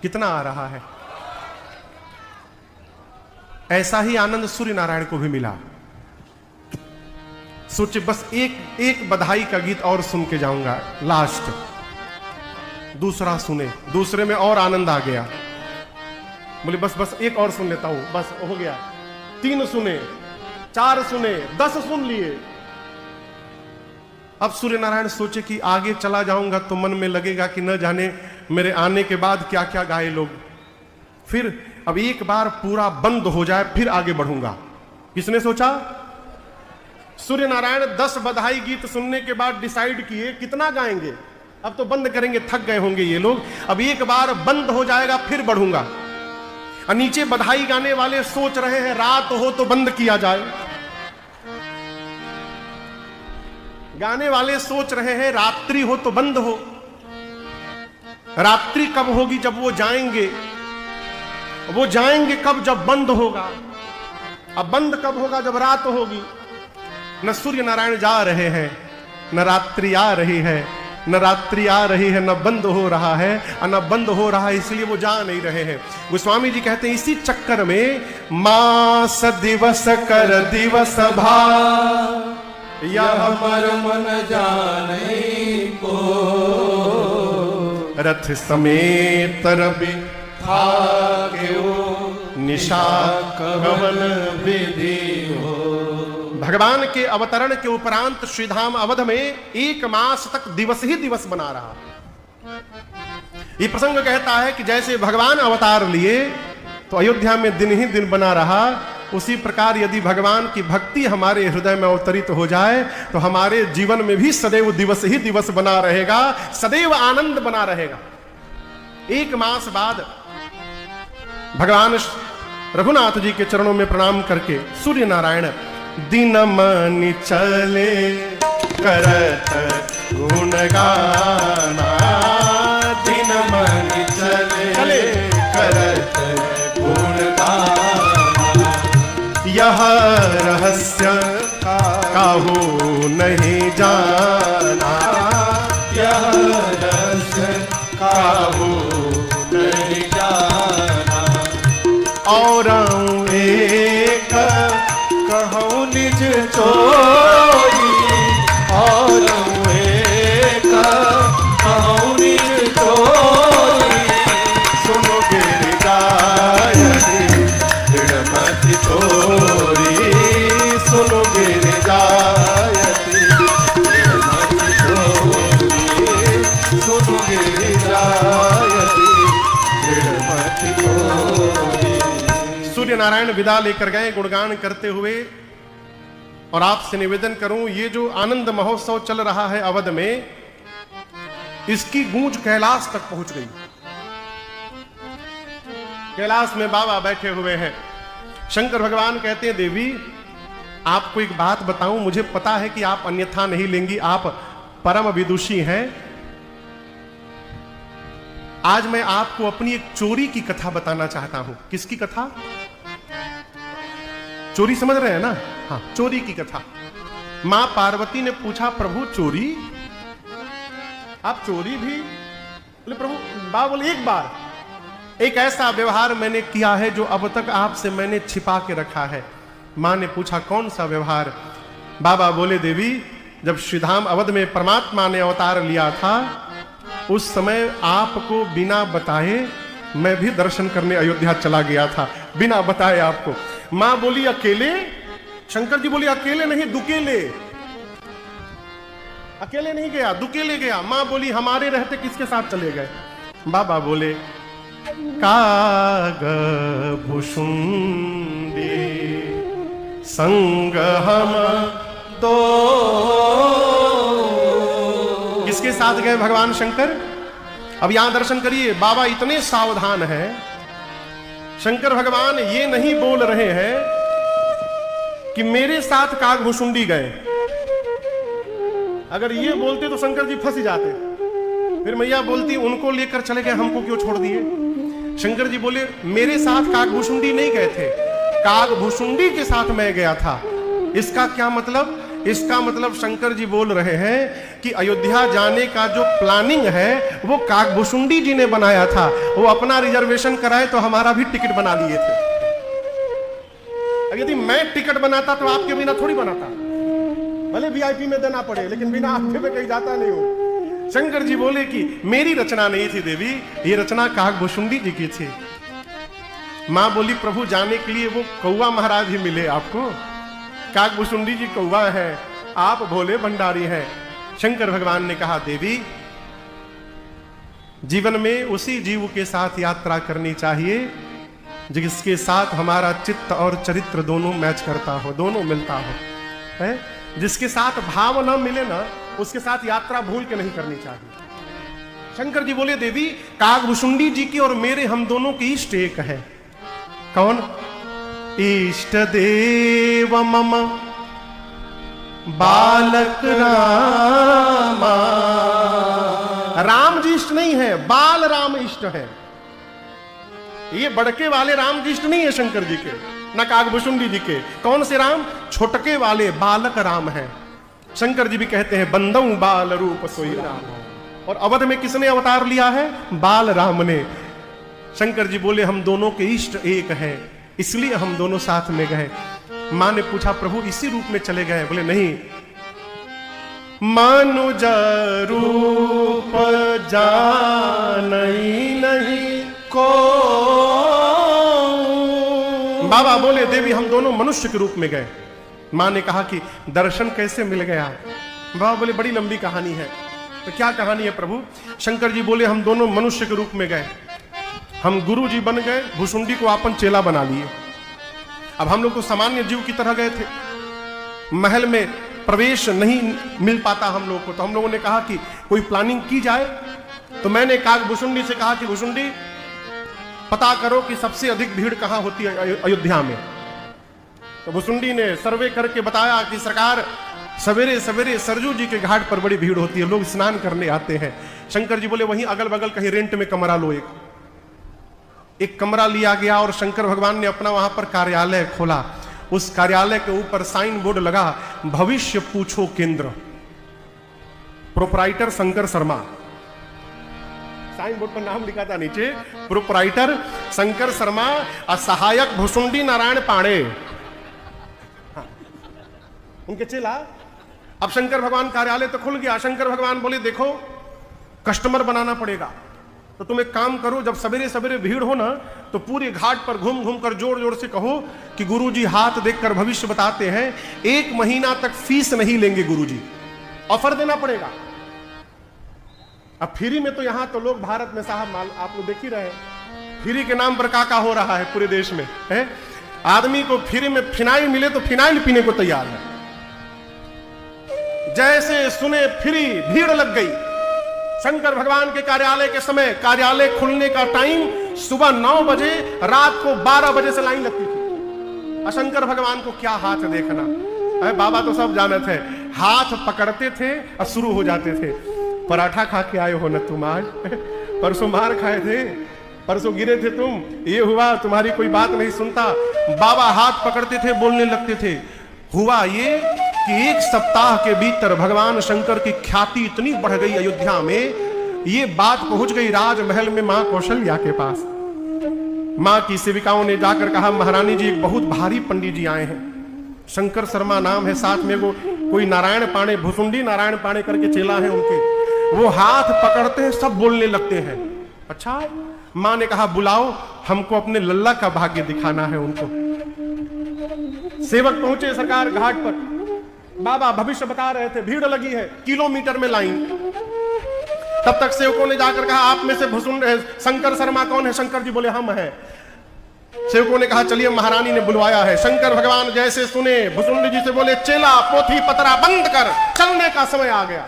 कितना आ रहा है? ऐसा ही आनंद सूर्य नारायण को भी मिला। सोचे बस एक बधाई का गीत और सुन के जाऊंगा, लास्ट दूसरा सुने, दूसरे में और आनंद आ गया। बोले बस एक और सुन लेता हूं, बस हो गया। 3 सुने, 4 सुने, 10 सुन लिए। अब सूर्य नारायण सोचे कि आगे चला जाऊंगा तो मन में लगेगा कि न जाने मेरे आने के बाद क्या क्या गाए लोग। फिर अब एक बार पूरा बंद हो जाए फिर आगे बढ़ूंगा। किसने सोचा? सूर्य नारायण 10 बधाई गीत सुनने के बाद डिसाइड किए कितना गाएंगे। अब तो बंद करेंगे, थक गए होंगे ये लोग। अब एक बार बंद हो जाएगा फिर बढ़ूंगा। और नीचे बधाई गाने वाले सोच रहे हैं रात हो तो बंद किया जाए। गाने वाले सोच रहे हैं रात्रि हो तो बंद हो। रात्रि कब होगी? जब वो जाएंगे। वो जाएंगे कब? जब बंद होगा। अब बंद कब होगा? जब रात होगी। न सूर्य नारायण जा रहे हैं, न रात्रि आ रही है, न रात्रि आ रही है, न बंद हो रहा है, और न बंद हो रहा है, इसलिए वो जा नहीं रहे हैं। गोस्वामी जी कहते हैं इसी चक्कर में मास दिवस कर दिवस भा, यह हमर मन जाने को, रथ समेत रवि भाग्यो निशा कवन विधि हो। भगवान के अवतरण के उपरांत श्रीधाम अवध में 1 मास तक दिवस ही दिवस बना रहा। ये प्रसंग कहता है कि जैसे भगवान अवतार लिए तो अयोध्या में दिन ही दिन बना रहा, उसी प्रकार यदि भगवान की भक्ति हमारे हृदय में अवतरित हो जाए तो हमारे जीवन में भी सदैव दिवस ही दिवस बना रहेगा, सदैव आनंद बना रहेगा। 1 मास बाद भगवान रघुनाथ जी के चरणों में प्रणाम करके सूर्य नारायण दिन मनि चले करत गुण गाना, दिन मन यह रहस्य काहू नहीं जाना, यह रहस्य काहू नहीं जाना। और एक कहूँ निज चोरी, और एक कहूँ निज चोरी। सुनो गिर जायती दृढ़ मति चोरी, सुनो गिर जायती दृढ़ मति चोरी, सुनो गिर जायती दृढ़ मति चोरी। सूर्य नारायण विदा लेकर गए गुणगान करते हुए। और आपसे निवेदन करूं, ये जो आनंद महोत्सव चल रहा है अवध में, इसकी गूंज कैलाश तक पहुंच गई। कैलाश में बाबा बैठे हुए हैं। शंकर भगवान कहते हैं, देवी आपको एक बात बताऊं, मुझे पता है कि आप अन्यथा नहीं लेंगी, आप परम विदुषी हैं। आज मैं आपको अपनी एक चोरी की कथा बताना चाहता हूं। किसकी कथा? चोरी समझ रहे हैं ना? हाँ, चोरी की कथा। मां पार्वती ने पूछा, प्रभु चोरी? आप चोरी भी? बोले प्रभु, बाबा बोले एक बार एक ऐसा व्यवहार मैंने किया है जो अब तक आपसे मैंने छिपा के रखा है। मां ने पूछा, कौन सा व्यवहार? बाबा बोले, देवी जब श्रीधाम अवध में परमात्मा ने अवतार लिया था, उस समय आपको बिना बताए मैं भी दर्शन करने अयोध्या चला गया था, बिना बताए आपको। मां बोली, अकेले? शंकर जी बोली, अकेले नहीं, दुकेले। अकेले नहीं गया, दुकेले गया। मां बोली, हमारे रहते किसके साथ चले गए? बाबा बोले, काग भुषुंडी संग हम तो किसके साथ गए भगवान शंकर? अब यहां दर्शन करिए, बाबा इतने सावधान हैं। शंकर भगवान ये नहीं बोल रहे हैं कि मेरे साथ कागभुषुंडी गए। अगर ये बोलते तो शंकर जी फंस जाते। फिर मैया बोलती, उनको लेकर चले गए, हमको क्यों छोड़ दिए? शंकर जी बोले, मेरे साथ कागभुषुंडी नहीं गए थे, कागभुषुंडी के साथ मैं गया था। इसका क्या मतलब? इसका मतलब शंकर जी बोल रहे हैं कि अयोध्या जाने का जो प्लानिंग है वो कागभुषुंडी जी ने बनाया था। वो अपना रिजर्वेशन कराए तो हमारा भी टिकट बना लिए थे। अब यदि मैं टिकट बनाता तो आपके बिना थोड़ी बनाता, भले वीआईपी में देना पड़े, लेकिन बिना आपके में कहीं जाता नहीं हो। शंकर जी बोले कि मेरी रचना नहीं थी देवी, ये रचना कागभुषुंडी जी की थी। मां बोली, प्रभु जाने के लिए वो कौवा महाराज ही मिले आपको? कागभुषुंडी जी कौवा है, आप भोले भंडारी हैं। शंकर भगवान ने कहा, देवी जीवन में उसी जीव के साथ यात्रा करनी चाहिए जिसके साथ हमारा चित्त और चरित्र दोनों मैच करता हो, दोनों मिलता हो, है? जिसके साथ भाव ना मिले ना, उसके साथ यात्रा भूल के नहीं करनी चाहिए। शंकर जी बोले, देवी कागभुषुंडी जी की और मेरे, हम दोनों के इष्ट एक है। कौन? इष्ट देव मम बालक रामा। राम जी इष्ट नहीं है, बाल राम इष्ट है। ये बड़के वाले राम जी इष्ट नहीं है शंकर जी के, न कागभुषुंडी जी के। कौन से राम? छोटके वाले बालक राम है। शंकर जी भी कहते हैं, बंदऊ बाल रूप सोई राम। और अवध में किसने अवतार लिया है? बाल राम ने। शंकर जी बोले, हम दोनों के इष्ट एक है, इसलिए हम दोनों साथ में गए। मां ने पूछा, प्रभु इसी रूप में चले गए? बोले नहीं, मनुज रूप जानई नहीं को। बाबा बोले, देवी हम दोनों मनुष्य के रूप में गए। मां ने कहा कि दर्शन कैसे मिल गया? बाबा बोले, बड़ी लंबी कहानी है। तो क्या कहानी है प्रभु? शंकर जी बोले, हम दोनों मनुष्य के रूप में गए, हम गुरु जी बन गए, भुषुंडी को अपन चेला बना लिए। अब हम लोग तो सामान्य जीव की तरह गए थे, महल में प्रवेश नहीं मिल पाता हम लोग को। तो हम लोगों ने कहा कि कोई प्लानिंग की जाए। तो मैंने कागभुषुंडी से कहा कि भुषुंडी पता करो कि सबसे अधिक भीड़ कहां होती है अयोध्या में। तो भुषुंडी ने सर्वे करके बताया कि सरकार सवेरे सवेरे सरजू जी के घाट पर बड़ी भीड़ होती है, लोग स्नान करने आते हैं। शंकर जी बोले, वहीं अगल बगल कहीं रेंट में कमरा लो। एक कमरा लिया गया और शंकर भगवान ने अपना वहां पर कार्यालय खोला। उस कार्यालय के ऊपर साइन बोर्ड लगा, भविष्य पूछो केंद्र, proprietor Shankar Sharma. Sign board पर नाम लिखा था नीचे, प्रोपराइटर शंकर शर्मा और सहायक भुसुंडी नारायण पांडे, उनके चेला। अब शंकर भगवान कार्यालय तो खुल गया। शंकर भगवान बोले देखो कस्टमर बनाना पड़ेगा, तो तुम एक काम करो, जब सवेरे सवेरे भीड़ हो ना तो पूरे घाट पर घूम घूम कर जोर जोर से कहो कि गुरुजी हाथ देखकर भविष्य बताते हैं, 1 महीना तक फीस नहीं लेंगे गुरुजी, ऑफर देना पड़ेगा। अब फ्री में तो यहां तो लोग भारत में साहब माल आप लोग देख ही रहे, फ्री के नाम पर काका हो रहा है पूरे देश में है। आदमी को फ्री में फिनाइल मिले तो फिनाइल पीने को तैयार है। जैसे सुने फ्री, भीड़ लग गई। शंकर भगवान के कार्यालय के समय, कार्यालय खुलने का टाइम सुबह 9 बजे, रात को 12 बजे से लाइन लगती थी। शंकर भगवान को क्या हाथ देखना, अरे बाबा तो सब जानते थे, हाथ पकड़ते थे और शुरू हो जाते थे। पराठा खा के आए हो ना तुम आज, परसों मार खाए थे, परसों गिरे थे तुम, ये हुआ, तुम्हारी कोई बात नहीं सुनता। बाबा हाथ पकड़ते थे, बोलने लगते थे। हुआ ये कि 1 सप्ताह के भीतर भगवान शंकर की ख्याति इतनी बढ़ गई अयोध्या में, ये बात पहुंच गई राजमहल में मां कौशल्या के पास। मां की सेविकाओं ने जाकर कहा, महारानी जी एक बहुत भारी पंडित जी आए हैं, शंकर शर्मा नाम है, साथ में वो कोई नारायण पांडे, भुसुंडी नारायण पांडे करके चेला है उनके, वो हाथ पकड़ते हैं, सब बोलने लगते हैं। अच्छा, मां ने कहा बुलाओ, हमको अपने लल्ला का भाग्य दिखाना है उनको। सेवक पहुंचे सरकार घाट पर, बाबा भविष्य बता रहे थे, भीड़ लगी है, किलोमीटर में लाइन। तब तक सेवकों ने जाकर कहा आप में से भुसुंड शंकर शर्मा कौन है? शंकर जी बोले हम हैं। सेवकों ने कहा चलिए महारानी ने बुलवाया है। शंकर भगवान जैसे सुने, भुसुंड जी से बोले चेला पोथी पतरा बंद कर, चलने का समय आ गया।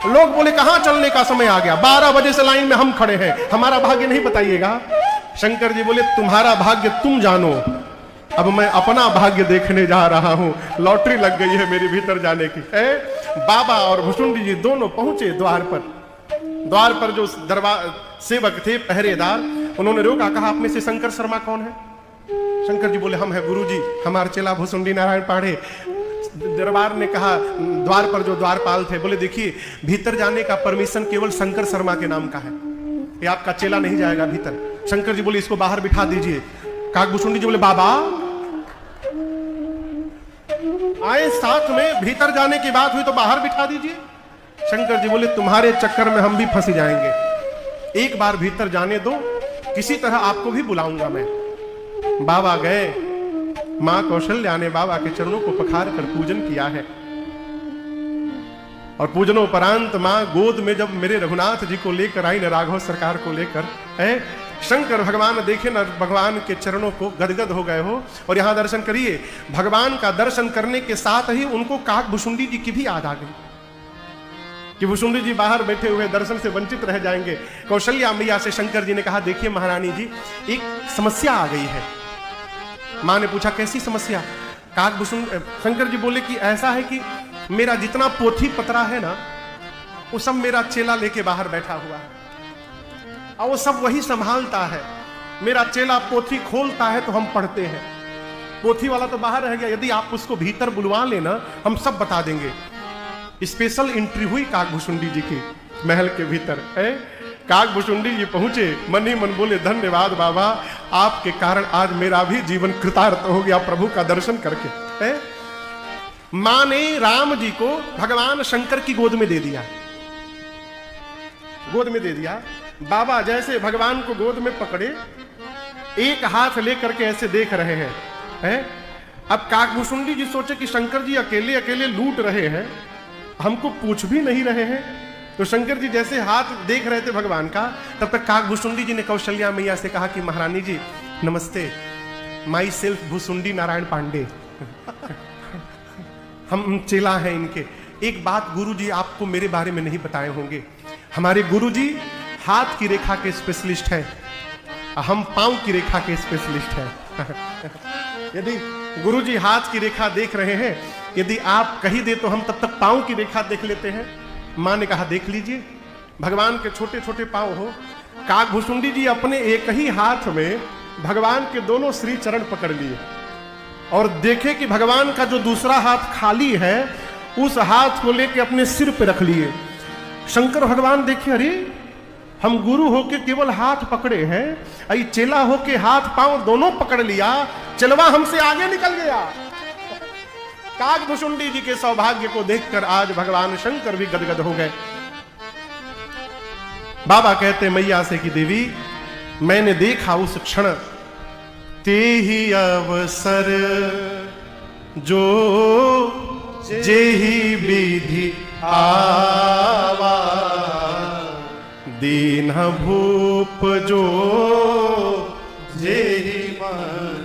लोग बोले कहां चलने का समय आ गया, 12 बजे से लाइन में हम खड़े हैं, हमारा भाग्य नहीं बताइएगा। शंकर जी बोले तुम्हारा भाग्य तुम जानो, अब मैं अपना भाग्य देखने जा रहा हूं, लॉटरी लग गई है मेरे भीतर जाने की। बाबा और भुसुंडी जी दोनों पहुंचे द्वार पर। द्वार पर जो दरबार सेवक थे, पहरेदार, उन्होंने रोका, कहा आप में से शंकर शर्मा कौन है? शंकर जी बोले हम है गुरुजी, हमारे चेला भुसुंडी नारायण पांडे। दरबार ने कहा, द्वार पर जो द्वारपाल थे बोले देखिए भीतर जाने का परमिशन केवल शंकर शर्मा के नाम का है, ये आपका चेला नहीं जाएगा भीतर। शंकर जी बोले इसको बाहर बिठा दीजिए। काकभूषुंडी जी बोले बाबा आए साथ में, भीतर जाने की बात हुई तो बाहर बिठा दीजिए। शंकर जी बोले तुम्हारे चक्कर में हम भी फंस जाएंगे, एक बार भीतर जाने दो, किसी तरह आपको भी बुलाऊंगा मैं। बाबा गए, मां कौशल्या ने बाबा के चरणों को पखार कर पूजन किया है। और पूजनोपरांत मां गोद में जब मेरे रघुनाथ जी को लेकर आई, न राघव सरकार को लेकर, है शंकर भगवान देखे न भगवान के चरणों को, गदगद हो गए हो। और यहां दर्शन करिए, भगवान का दर्शन करने के साथ ही उनको काकभूषुंडी जी की भी याद आ गई कि भुसुंडी जी बाहर बैठे हुए दर्शन से वंचित रह जाएंगे। कौशल्या मैया से शंकर जी ने कहा देखिए महारानी जी एक समस्या आ गई है। मां ने पूछा कैसी समस्या? शंकर जी बोले कि ऐसा है कि मेरा जितना पोथी पतरा है ना, वो सब मेरा चेला लेके बाहर बैठा हुआ है और वो सब वही संभालता है। मेरा चेला पोथी खोलता है तो हम पढ़ते हैं, पोथी वाला तो बाहर रह गया। यदि आप उसको भीतर बुलवा लेना, हम सब बता देंगे। स्पेशल एंट्री हुई काकभूषुंडी जी की महल के भीतर। काकभूषुंडी जी पहुंचे, मन ही मन बोले धन्यवाद बाबा, आपके कारण आज मेरा भी जीवन कृतार्थ हो गया प्रभु का दर्शन करके। मां ने राम जी को भगवान शंकर की गोद में दे दिया, गोद में दे दिया। बाबा जैसे भगवान को गोद में पकड़े, एक हाथ लेकर के ऐसे देख रहे हैं। अब काकभूषुंडी जी सोचे कि शंकर जी अकेले अकेले लूट रहे हैं, हमको पूछ भी नहीं रहे हैं। तो शंकर जी जैसे हाथ देख रहे थे भगवान का, तब तक काकभूषुंडी जी ने कौशल्या मैया से कहा कि महारानी जी नमस्ते, माई सेल्फ भूसुंडी नारायण पांडे, हम चेला हैं इनके। एक बात गुरु जी आपको मेरे बारे में नहीं बताए होंगे, हमारे गुरु जी हाथ की रेखा के स्पेशलिस्ट हैं, हम पांव की रेखा के स्पेशलिस्ट हैं। यदि गुरु जी हाथ की रेखा देख रहे हैं, यदि आप कही दे तो हम तब तक पांव की रेखा देख लेते हैं। मां ने कहा देख लीजिए, भगवान के छोटे छोटे पांव हो। काकभूषुंडी जी अपने एक ही हाथ में भगवान के दोनों श्री चरण पकड़ लिए और देखे कि भगवान का जो दूसरा हाथ खाली है, उस हाथ को लेके अपने सिर पे रख लिए। शंकर भगवान देखे, अरे हम गुरु होके केवल हाथ पकड़े हैं, अई चेला होके हाथ पांव दोनों पकड़ लिया, चलवा हमसे आगे निकल गया। काकभुशुंडी जी के सौभाग्य को देखकर आज भगवान शंकर भी गदगद हो गए। बाबा कहते मैया से कि देवी, मैंने देखा उस क्षण, ते ही अवसर जो जेहि विधि आवा, दीन भूप जो जेहि मन